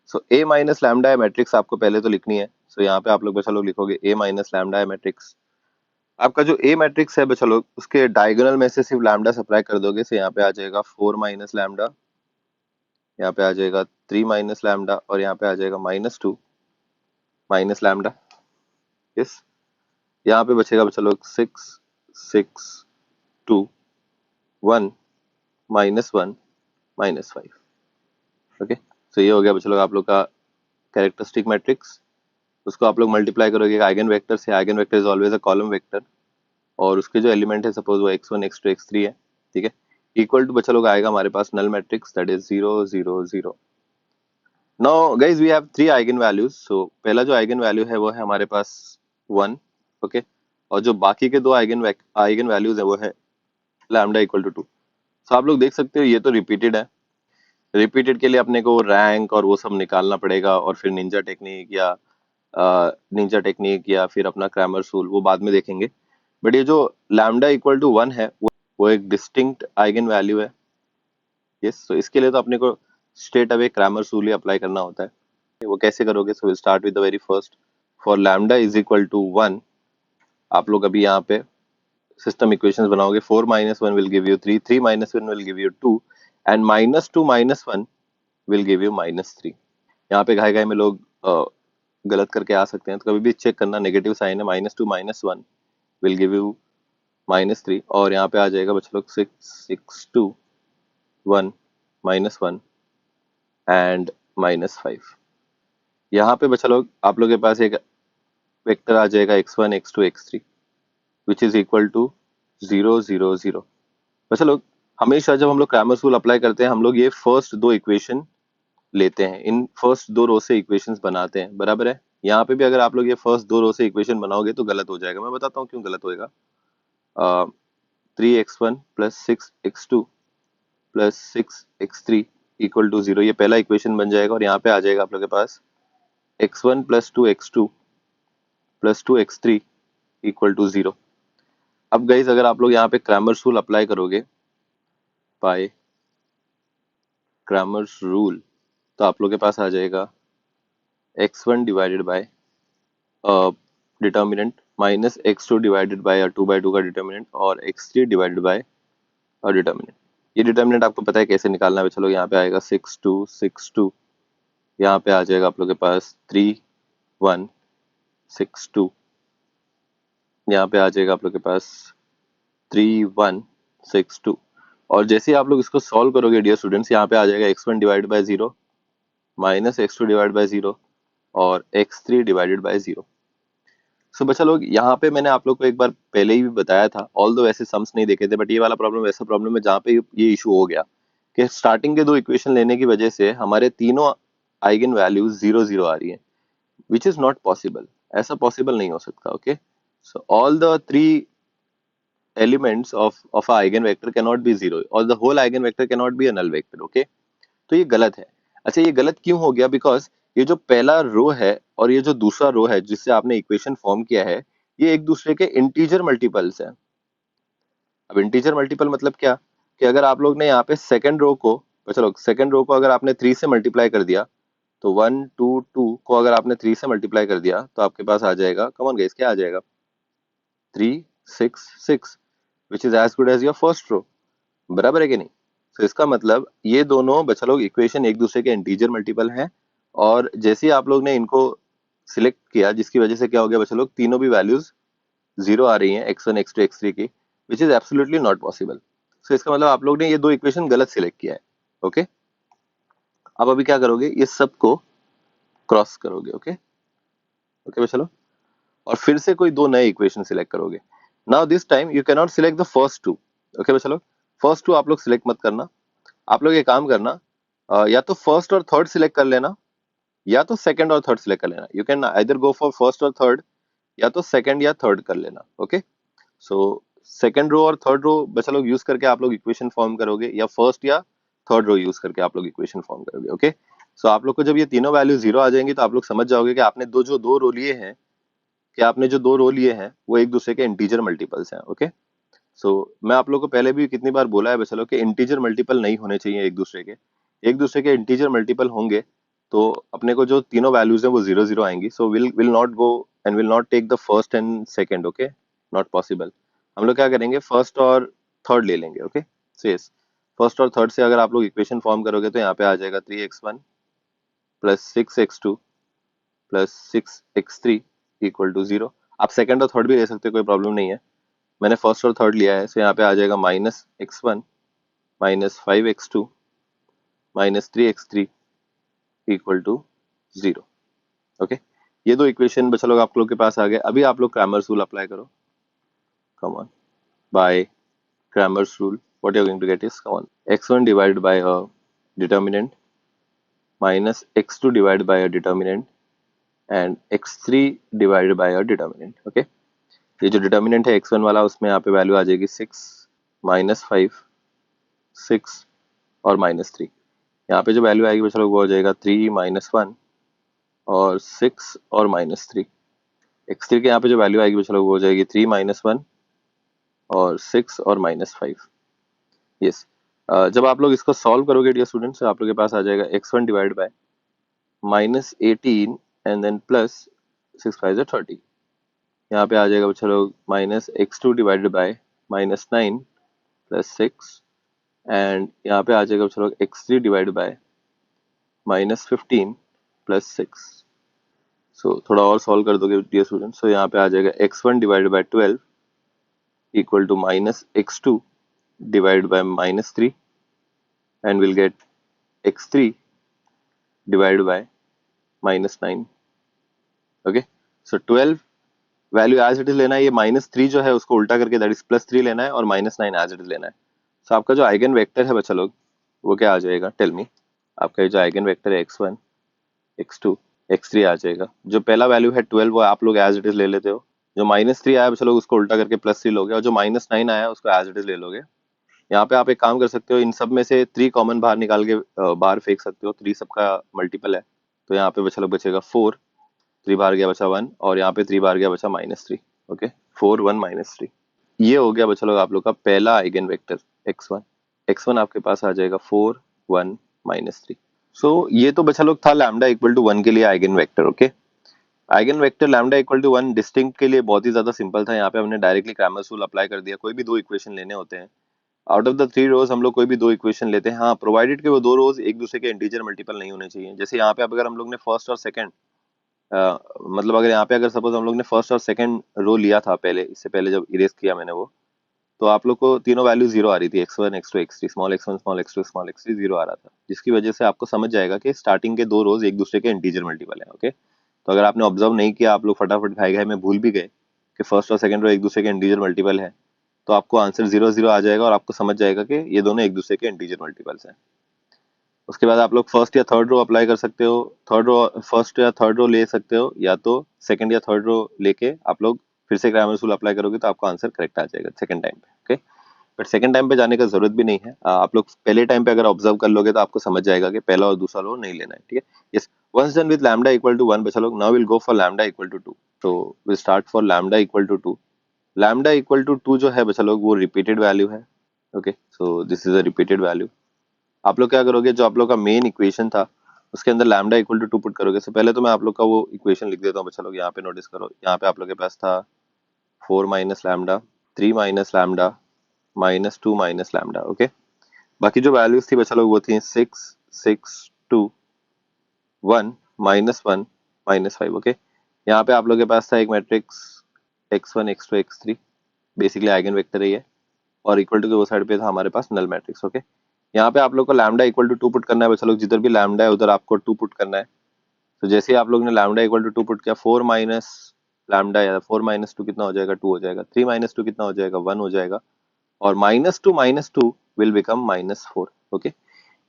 S1: so a minus lambda है matrix आपको पहले तो लिखनी है। सो यहाँ पे आप लोग बच्चा लोग लिखोगे a माइनस लैम्डा है मैट्रिक्स। आपका जो a मैट्रिक्स है बच्चा लोग, उसके डायगोनल में से सिर्फ लैम्डा सब्ट्रैक्ट कर दोगे। सो यहाँ पे आ जाएगा 4 माइनस लैम्डा, यहाँ पे आ जाएगा 3 माइनस लैम्डा, और यहाँ पे आ जाएगा -2 माइनस लैम्डा। यस, यहाँ पे बचेगा बच्चा लोग 6 6 2 1 -1 -5। ओके, सो ये हो गया बच्चा लोग आप लोग का कैरेक्टरिस्टिक मैट्रिक्स। उसको आप लोग मल्टीप्लाई करोगे आइगन वेक्टर से। Eigen vector is always a column vector, और उसके जो एलिमेंट है सपोज वो x1 x2 x3 है। ठीक है, इक्वल टू बच्चा लोग आएगा हमारे पास null matrix that is 0 0 0। Now guys we have 3 eigen values. So पहला जो आइगन वैल्यू है वो है हमारे पास 1। ओके, और जो बाकी के दो आइगन वैल्यूज है वो है लैम्डा इक्वल टू 2। सो आप लोग देख सकते हो ये तो रिपीटेड है। रिपीटेड के लिए अपने को रैंक और वो सब निकालना पड़ेगा, और फिर निंजा टेक्निक या फिर अपना क्रैमर्स रूल वो बाद में देखेंगे। बट ये जो लैम्डा इक्वल टू 1 है वो एक डिस्टिंक्ट आइगन वैल्यू है। यस, तो इसके लिए तो अपने को स्ट्रेट अवे क्रैमर्स रूल ही अप्लाई करना होता है। वो कैसे करोगे? So will start with the very first, for lambda is equal to 1। आप लोग अभी यहाँ पे सिस्टम इक्वेशंस बनाओगे। 4 minus 1 will give you 3, 3 minus 1 will give you 2, and -2 minus 1 will give you -3। यहाँ पे घाई घाई में लोग गलत करके आ सकते हैं, तो कभी भी चेक करना, नेगेटिव साइन है। -2 माइनस 1 विल गिव यू -3, और यहाँ पे आ जाएगा बच्चों लोग 6 6 2 1 -1 एंड -5। यहाँ पे बच्चा लोग आप लोग के पास एक वेक्टर आ जाएगा x1 x2 x3 which is equal to 0 0 0। बच्चा लोग हमेशा जब हम लोग क्रैमर्स रूल अप्लाई करते हैं, हम लोग ये फर्स्ट दो इक्वेशन लेते हैं, इन फर्स्ट दो रो से इक्वेशंस बनाते हैं। बराबर है, यहाँ पे भी अगर आप लोग ये फर्स्ट दो रो से इक्वेशन बनाओगे तो गलत हो जाएगा। मैं बताता हूँ क्यों गलत होएगा। 3x1 plus 6x2 plus 6x3 equal to 0, ये पहला इक्वेशन बन जाएगा, और यहाँ पे आ जाएगा आप लोग के पास x1 plus 2x2 plus 2x3 equal to 0। अब गाइज अगर आप लोग यहाँ पे क्रैमर्स रूल अप्लाई करोगे, बाय क्रैमर्स रूल, तो आप लोग के पास आ जाएगा x1 divided by determinant minus x2 divided by 2/2 का डिटर्मिनेंट और x3 डिवाइडेड बाय डिटर्मिनेंट। ये डिटर्मिनेंट आपको पता है कैसे निकालना है। चलो यहाँ पे आएगा 6 2 6 2, यहाँ पे आ जाएगा आप लोग के पास 3 1 6 2, यहाँ पे आ जाएगा आप लोग के पास 3 1 6 2। और जैसे ही आप लोग इसको सॉल्व करोगे डियर स्टूडेंट्स, यहाँ पे आ जाएगा x1 divide bye 0 minus x2 divide bye 0 और x3 डिवाइडेड बाय 0। सो बच्चा लोग, यहाँ पे मैंने आप लोग को एक बार पहले ही भी बताया था, ऑल दो ऐसे सम्स नहीं देखे थे, बट ये वाला प्रॉब्लम ऐसा प्रॉब्लम है जहाँ पे ये इशू हो गया कि स्टार्टिंग के दो इक्वेशन लेने की वजह से हमारे तीनों आइगन वैल्यूज 0 0 आ रही है, विच इज नॉट पॉसिबल। ऐसा पॉसिबल नहीं हो सकता। Okay, so all the three elements of a eigenvector cannot be zero or the whole eigenvector cannot be a null vector। Okay, तो ये गलत है। अच्छा, ये गलत क्यों हो गया? बिकॉज ये जो पहला रो है और ये जो दूसरा रो है जिससे आपने इक्वेशन फॉर्म किया है, ये एक दूसरे के इंटीजर मल्टीपल्स हैं। अब इंटीजर मल्टीपल मतलब क्या कि अगर आप लोग ने यहाँ पे सेकंड रो को, चलो सेकंड रो को अगर आपने 3 से मल्टीप्लाई कर दिया, तो 1 2 2 को अगर आपने 3 से मल्टीप्लाई कर दिया तो आपके पास आ जाएगा, कम ऑन गाइस, क्या आ जाएगा? 3 6 6, which is as good as your first row. बराबर है कि नहीं? तो इसका मतलब ये दोनों बच्चा लोग इक्वेशन एक दूसरे के इंटीजर मल्टीपल हैं, और जैसे ही आप लोग ने इनको सिलेक्ट किया, जिसकी वजह से क्या हो गया बच्चा लोग, तीनों भी वैल्यूज 0 आ रही हैं, x1 x2 x3 की, which is absolutely not possible. So इसका मतलब आप लोग ने ये दो इक्वेशन गलत सिलेक्ट किया है। ओके, अब अभी क्या करोगे, ये सब को क्रॉस करोगे। ओके ओके बच्चा लोग, और फिर से कोई दो नए इक्वेशन सिलेक्ट करोगे। Now this time you can not select the first two. Okay बच्चा लोग, फर्स्ट टू आप लोग सिलेक्ट मत करना। आप लोग ये काम करना, या तो फर्स्ट और थर्ड सिलेक्ट कर लेना, या तो सेकंड और थर्ड सिलेक्ट कर लेना। You can either go for first और थर्ड, या तो सेकंड या थर्ड कर लेना। ओके, सो सेकंड रो और थर्ड रो बच्चा लोग यूज करके आप लोग इक्वेशन फॉर्म करोगे, या फर्स्ट या थर्ड रो यूज करके आप लोग इक्वेशन फॉर्म करोगे। ओके, सो आप लोग को जब ये तीनों वैल्यू 0 आ जाएंगी तो आप लोग समझ जाओगे कि आपने दो रो लिए हैं, कि आपने जो दो रो लिए हैं वो एक दूसरे के इंटीजर मल्टीपल्स हैं। ओके, सो मैं आप लोग को पहले भी कितनी बार बोला है बच्चा लोग कि इंटीजर मल्टीपल नहीं होने चाहिए एक दूसरे के। एक दूसरे के इंटीजर मल्टीपल होंगे तो अपने को जो तीनों वैल्यूज हैं वो 0 0 आएंगी। So will not go and will not take the first and second. Okay, not possible. हम लोग क्या करेंगे, फर्स्ट और थर्ड ले लेंगे। ओके, सो यस, फर्स्ट और थर्ड से अगर आप लोग इक्वेशन फॉर्म करोगे तो यहाँ पे आ जाएगा 3x1 plus 6x2 plus 6x3 equal to 0। आप सेकंड और थर्ड भी ले सकते हो, कोई प्रॉब्लम नहीं है। मैंने फर्स्ट और थर्ड लिया है, सो यहाँ पे आ जाएगा -x1 -5x2 -3x3 equal to 0। Okay, ये दो इक्वेशन बच्चा लोग आप लोग के पास आ गए। अभी आप लोग क्रैमर्स रूल अप्लाई करो। Come on, by Cramer's rule what you are going to get is, come on, x1 divided by a determinant minus x2 divided by a determinant and x3 divided by a determinant. Okay, ये जो determinant है x1 वाला, उसमें यहाँ पे value आ जाएगी 6 -5 6 और -3। यहाँ पे जो वैल्यू आएगी बच्चा लोग वो हो जाएगा 3 -1 और 6 और -3। x3 के यहाँ पे जो वैल्यू आएगी बच्चा लोग वो हो जाएगी 3 -1 और 6 और -5। यस, जब आप लोग इसको सॉल्व करोगे डियर स्टूडेंट्स, आप लोग के पास आ जाएगा x1 divide by -18 and then plus 6 5 30। यहाँ पे आ जाएगा बच्चा लोग -x2 divided by -9 plus 6 and यहाँ पे आ जाएगा बच्चा लोग x3 डिवाइडेड बाय -15 प्लस 6। सो थोड़ा और सॉल्व कर दोगे डियर स्टूडेंट्स, सो यहाँ पे आ जाएगा x1 divided by 12 equal to -x2 divided by -3 and will get x3 divided by -9। Okay, so 12 value as it is लेना है, ये -3 जो है उसको उल्टा करके दैट इज +3 लेना है, और -9 एज इट इज लेना है। सो आपका जो आइगन वेक्टर है बच्चा लोग वो क्या आ जाएगा, टेल मी। आपका ये जो आइगन वेक्टर है x1 x2 x3 आ जाएगा। जो पहला वैल्यू है 12 वो आप लोग एज इट इज ले लेते हो, जो -3 आया बच्चा लोग उसको उल्टा करके +3 लोगे, और जो -9 आया उसको एज इट इज ले लोगे। यहाँ पे आप एक काम कर सकते हो, इन सब में से 3 कॉमन बाहर निकाल के बाहर फेंक सकते हो, 3 सबका मल्टीपल है, तो यहाँ पे बच्चा लोग बचेगा 4 3 बाहर गया बचा 1, और यहाँ पे 3 बाहर गया बचा -3। ओके, 4 1 -3। ये हो गया बचा लोग आप लोग का पहला आइगन वेक्टर x1। x1 आपके पास आ जाएगा 4 1 -3। सो ये तो बचा लोग था लैम्डा इक्वल टू 1 के लिए eigenvector. Okay, eigenvector lambda equal to 1 distinct के लिए बहुत ही ज्यादा सिंपल था। यहाँ पे हमने डायरेक्टली क्रैमर्स रूल अप्लाई कर दिया। कोई भी दो इक्वेशन लेने होते हैं, आउट ऑफ द 3 रोज हम लोग कोई भी दो इक्वेशन लेते हैं, हाँ प्रोवाइडेड कि वो दो रोज एक दूसरे के इंटीजर मल्टीपल नहीं होने चाहिए। जैसे यहाँ पे अब अगर हम लोग ने फर्स्ट और सेकंड, मतलब अगर यहाँ पे अगर सपोज हम लोग ने फर्स्ट और सेकंड रो लिया था पहले, इससे पहले जब इरेज किया मैंने वो, तो आप लोग को तीनों वैल्यू जीरो आ रही थी, x1 x2 x3, small x1 small x2 small x3 zero आ रहा था, जिसकी वजह से आपको समझ जाएगा कि स्टार्टिंग के दो रोज एक दूसरे के इंटीजर मल्टीपल है। ओके, तो अगर आपने ऑब्जर्व नहीं किया, आप लोग फटाफट खाए गए में भूल भी गए कि फर्स्ट और सेकंड रो एक दूसरे के इंटीजर मल्टीपल है, तो आपको आंसर 0 0 आ जाएगा और आपको समझ जाएगा कि ये दोनों एक दूसरे के इंटीजर मल्टीपल्स हैं। उसके बाद आप लोग फर्स्ट या थर्ड रो अप्लाई कर सकते हो। थर्ड रो, फर्स्ट या थर्ड रो ले सकते हो, या तो सेकंड या थर्ड रो लेके आप लोग फिर से क्रैमर रूल अप्लाई करोगे तो आपको आंसर करेक्ट आ जाएगा सेकंड टाइम पे। ओके, बट सेकंड टाइम पे जाने का जरूरत भी नहीं है। आप लोग पहले टाइम पे अगर ऑब्जर्व कर लोगे तो आपको समझ जाएगा कि पहला और दूसरा रो नहीं लेना है। ठीक है, yes, once done with lambda equal to 1 बचा लोग, now will go for lambda equal to 2। तो will start for lambda equal to 2। Lambda equal to 2 जो है बचा लोग वो रिपीटेड वैल्यू है। Okay, so this is a repeated value. आप लोग क्या करोगे, जो आप लोग का मेन इक्वेशन था उसके अंदर लैम्डा इक्वल टू 2 पुट करोगे। so पहले तो मैं आप लोग का वो इक्वेशन लिख देता हूँ बच्चा लोग। यहाँ पे नोटिस करो, यहाँ पे आप लोग के पास था 4 minus lambda, 3 minus lambda, -2 minus lambda. Okay, बाकी जो वैल्यूज थी बच्चा लोग वो थी 6 6 2 1 -1 -5। ओके, यहाँ पे आप लोग के पास था एक matrix x1 x2 x3, basically eigen vector है ये, और इक्वल टू के वो साइड पे था हमारे पास नल मैट्रिक्स। ओके, यहाँ पे आप लोग को लैम्डा इक्वल टू 2 पुट करना है बच्चा लोग। जिधर भी लैम्डा है उधर आपको 2 पुट करना है। तो जैसे ही आप लोग ने लैम्डा इक्वल टू 2 पुट किया, 4 माइनस लैम्डा या 4 -2 कितना हो जाएगा, 2 हो जाएगा। 3 -2 कितना हो जाएगा, 1 हो जाएगा। और -2 विल बिकम -4। ओके,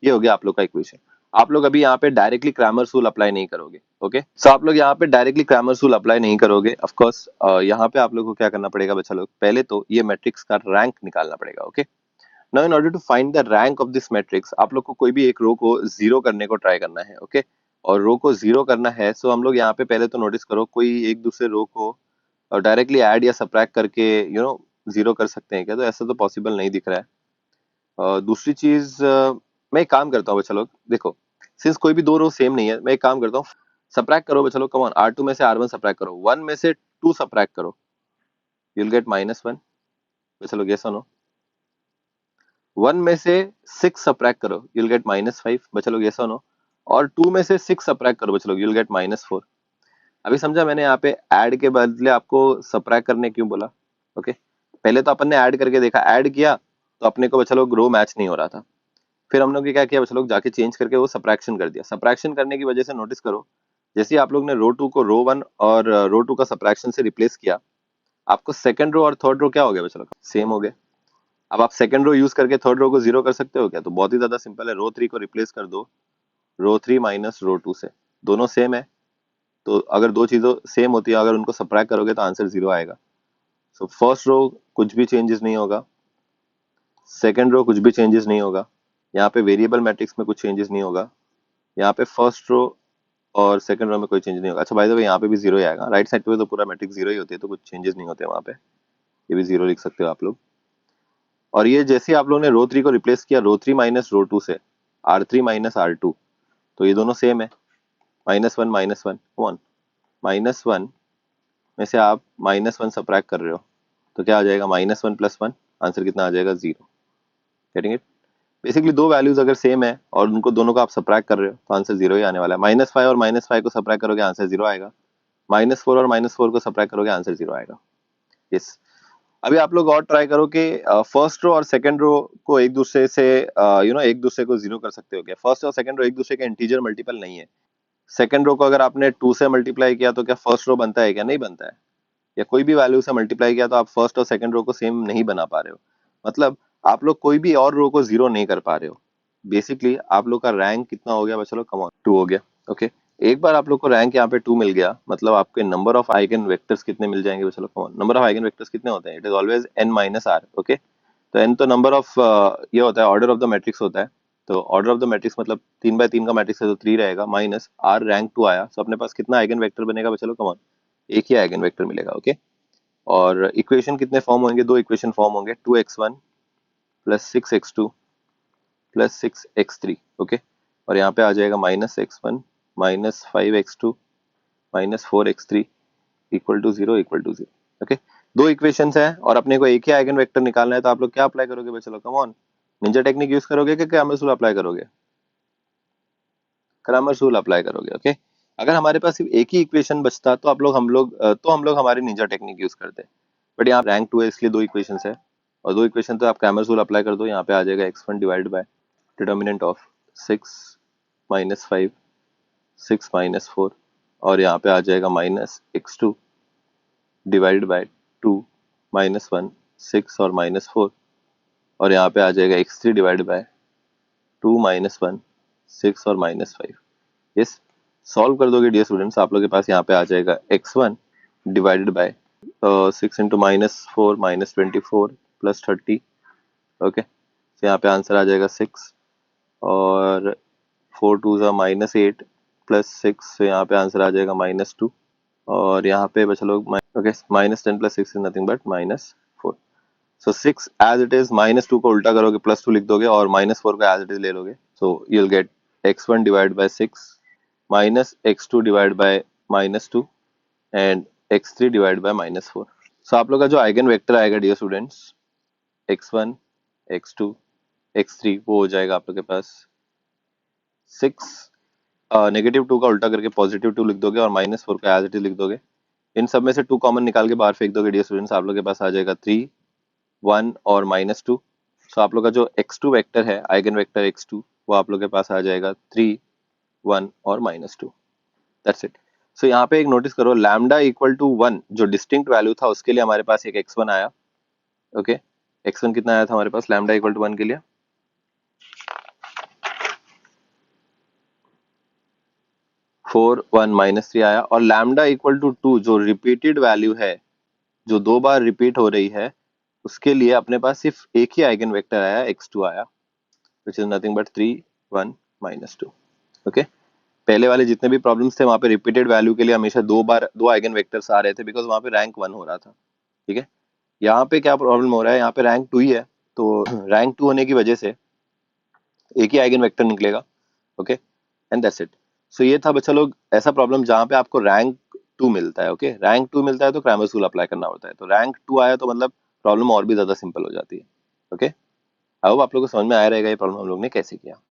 S1: ये हो गया आप लोग का इक्वेशन। आप लोग अभी यहाँ पे डायरेक्टली क्रैमर्स रूल अप्लाई नहीं करोगे। ओके, सो आप लोग यहाँ पे डायरेक्टली क्रैमर्स रूल अप्लाई नहीं करोगे। ऑफ कोर्स यहाँ पे आप लोग को क्या करना पड़ेगा बच्चा लोग, पहले तो ये मैट्रिक्स का रैंक निकालना पड़ेगा। Okay, now in order to find the rank of this matrix, आप लोग को कोई भी एक रो को जीरो करने को ट्राई करना है। ओके, और रो को जीरो करना है, सो हम लोग यहाँ पे पहले तो नोटिस करो, कोई एक दूसरे रो को डायरेक्टली ऐड या सब्ट्रैक्ट करके जीरो कर सकते हैं क्या? तो ऐसा तो पॉसिबल नहीं दिख रहा है। दूसरी चीज, मैं एक काम करता हूँ बच्चा लोग, देखो सिंस कोई भी दो रो सेम नहीं है, मैं एक काम करता हूँ, सब्ट्रैक्ट करो बच्चा लोग। कम ऑन, R2 में से R1 सब्ट्रैक्ट करो, 1 में से 2 सब्ट्रैक्ट करो, यू विल गेट -1 बच्चा लोग। यस और नो? 1 में से 6 सब्ट्रैक्ट करो, यू विल गेट -5 बच्चा लोग। यस और नो? और 2 में से 6 सब्ट्रैक्ट करो बच्चा लोग, यू विल गेट -4। अभी समझा मैंने यहाँ पे ऐड के बदले आपको सब्ट्रैक्ट करने क्यों बोला? ओके, पहले तो अपन ने ऐड करके देखा, ऐड किया तो अपने को बच्चा लोग रो मैच नहीं हो रहा था। फिर हम लोग ने क्या किया बच्चा लोग, जाके चेंज करके वो सब्ट्रैक्शन कर दिया। सब्ट्रैक्शन करने की वजह से नोटिस करो, जैसे ही आप लोग ने रो 2 को रो 1 और रो 2 का सब्ट्रैक्शन से रिप्लेस किया, आपको सेकंड रो और थर्ड रो क्या हो गया बच्चा लोग, सेम हो गए। अब आप सेकंड रो यूज करके थर्ड रो को जीरो कर सकते हो क्या? तो बहुत ही ज्यादा सिंपल है, रो 3 को रिप्लेस कर दो रो 3 माइनस रो 2 से, दोनों सेम है। तो अगर दो चीजों सेम होती है, अगर उनको सब्ट्रैक्ट करोगे तो आंसर जीरो आएगा। सो फर्स्ट रो कुछ भी चेंजेस नहीं होगा, सेकंड रो कुछ भी चेंजेस नहीं होगा, यहाँ पे वेरिएबल मैट्रिक्स में कुछ चेंजेस नहीं होगा, यहाँ पे फर्स्ट रो और सेकंड रो में कोई चेंज नहीं होगा। अच्छा बाय द वे, यहाँ पे भी जीरो ही आएगा, राइट साइड पे तो पूरा मैट्रिक्स जीरो ही होती है, तो कुछ चेंजेस नहीं होते वहाँ पे, ये भी जीरो लिख सकते हो आप लोग। और ये जैसे आप लोगों ने रो 3 को रिप्लेस किया रो 3 माइनस रो 2 से, R3 माइनस R2, तो ये दोनों सेम है, -1 वन, -1 में से आप -1 सब्ट्रैक्ट कर रहे हो, तो क्या आ जाएगा, -1 + 1, आंसर कितना आ जाएगा, 0। Getting it? बेसिकली दो वैल्यूज अगर सेम है और उनको दोनों को आप सब्ट्रैक्ट कर रहे हो तो आंसर जीरो ही आने वाला है। -5 और -5 को सब्ट्रैक्ट करोगे आंसर जीरो आएगा, -4 और -4 को सब्ट्रैक्ट करोगे आंसर जीरो आएगा। यस, अभी आप लोग और ट्राई करो कि फर्स्ट रो और सेकंड रो को एक दूसरे से एक दूसरे को जीरो कर सकते हो क्या? फर्स्ट और सेकंड रो एक दूसरे के इंटीजर मल्टीपल नहीं है। सेकंड रो को अगर आपने 2 से मल्टीप्लाई किया तो क्या फर्स्ट रो बनता है क्या? नहीं बनता है। या कोई भी वैल्यू से मल्टीप्लाई किया तो आप फर्स्ट और सेकंड रो को सेम नहीं बना पा रहे हो, मतलब आप लोग कोई भी और रो को जीरो नहीं कर पा रहे हो। बेसिकली आप लोग का रैंक कितना हो गया बच्चा लोग, कम ऑन, 2 हो गया। ओके, एक बार आप लोग को रैंक यहाँ पे 2 मिल गया, मतलब आपके नंबर ऑफ आइगन वेक्टर्स कितने मिल जाएंगे बच्चा लोग, come on. Number of eigen vectors कितने होते हैं? It is always n - r। Okay, तो n तो नंबर ऑफ ये होता है, ऑर्डर ऑफ द मैट्रिक्स होता है। तो ऑर्डर ऑफ द मैट्रिक्स मतलब 3 बाय 3 का मैट्रिक्स है तो 3 रहेगा, माइनस आर रैंक 2 आया, तो अपने पास कितना आइगन वेक्टर बनेगा चलो कम ऑन, एक ही आइगन वेक्टर मिलेगा। ओके, और इक्वेशन कितने फॉर्म होंगे, दो इक्वेशन फॉर्म होंगे, 2x1 plus 6x2 plus 6x3। Okay, और यहाँ पे आ जाएगा -x1 -5x2 -4x3 =0 ओके, दो इक्वेशंस है और अपने को एक ही आइगन वेक्टर निकालना है, तो आप लोग क्या अप्लाई करोगे भाई, चलो come on, Ninja technique use करोगे कि क्रैमर्स रूल अप्लाई करोगे, क्रैमर्स रूल अप्लाई करोगे। ओके, अगर हमारे पास सिर्फ एक ही इक्वेशन बचता तो हम लोग हमारी निंजा टेक्निक यूज करते, बट यहाँ रैंक 2 है इसलिए दो इक्वेशंस है, और दो इक्वेशन तो आप क्रैमर्स रूल अप्लाई कर दो, यहाँ पे आ जाएगा x1 divide bye determinant of 6 -5 6 -4, और यहाँ पे आ जाएगा -x2 डिवाइड बाय 2 -1 6 और -4, और यहाँ पे आ जाएगा x3 डिवाइड बाय 2 -1 6 और -5। यस, सॉल्व कर दोगे डियर स्टूडेंट्स, आप लोग के पास यहाँ पे आ जाएगा x1 divided bye 6 into -4 -24 plus 30। Okay, तो यहाँ पे आंसर आ जाएगा 6, और 4 2 ज़ा -8 प्लस 6, तो यहाँ पे आंसर आ जाएगा -2, और यहाँ पे बचा लोग okay, -10 plus 6 is nothing but -4। So 6 as it is, -2 को उल्टा करोगे +2 लिख दोगे, और -4 को एज इट इज ले लोगे, so you will get x1 divide by 6 -x2 divide by -2 and x3 divide by -4। सो आप लोग का जो आइगन वेक्टर आएगा dear students, x1 x2 x3, वो हो जाएगा आप लोग के पास 6, -2 का उल्टा करके +2 लिख दोगे, और -4 का एज इट इज लिख दोगे, इन सब में से 2 कॉमन निकाल के बाहर फेंक दोगे डियर स्टूडेंट्स, आप लोग के पास आ जाएगा 3 1 और -2। सो आप लोग का जो x2 वेक्टर है, आइगन वेक्टर x2, वो आप लोग के पास आ जाएगा 3 1 और -2। That's it. सो यहाँ पे एक नोटिस करो, लैम्डा इक्वल टू 1 जो डिस्टिंक्ट वैल्यू था उसके लिए हमारे पास एक x1 आया। ओके, x1 कितना आया था हमारे पास लैम्डा इक्वल टू 1 के लिए, 4 1 -3 आया, और लैम्डा इक्वल टू 2 जो रिपीटेड वैल्यू है, जो दो बार रिपीट हो रही है, उसके लिए अपने पास सिर्फ एक ही आइगन वेक्टर आया, x2 आया, विच इज नथिंग बट 3 1 -2। ओके, पहले वाले जितने भी प्रॉब्लम्स थे वहां पे रिपीटेड वैल्यू के लिए हमेशा दो आइगन वेक्टर्स आ रहे थे, बिकॉज वहां पे रैंक 1 हो रहा था। ठीक है, यहाँ पे क्या प्रॉब्लम हो रहा है, यहाँ पे रैंक 2 ही है, तो रैंक 2 होने की वजह से एक ही आइगन वेक्टर निकलेगा। Okay, and that's it. So ये था बच्चा लोग ऐसा प्रॉब्लम जहाँ पे आपको रैंक 2 मिलता है। ओके, रैंक 2 मिलता है तो क्रैमर्स रूल अप्लाई करना होता है, तो रैंक 2 आया तो मतलब प्रॉब्लम और भी ज्यादा सिंपल हो जाती है। ओके, आई होप आप लोगों को समझ में आया रहेगा ये प्रॉब्लम हम लोग ने कैसे किया।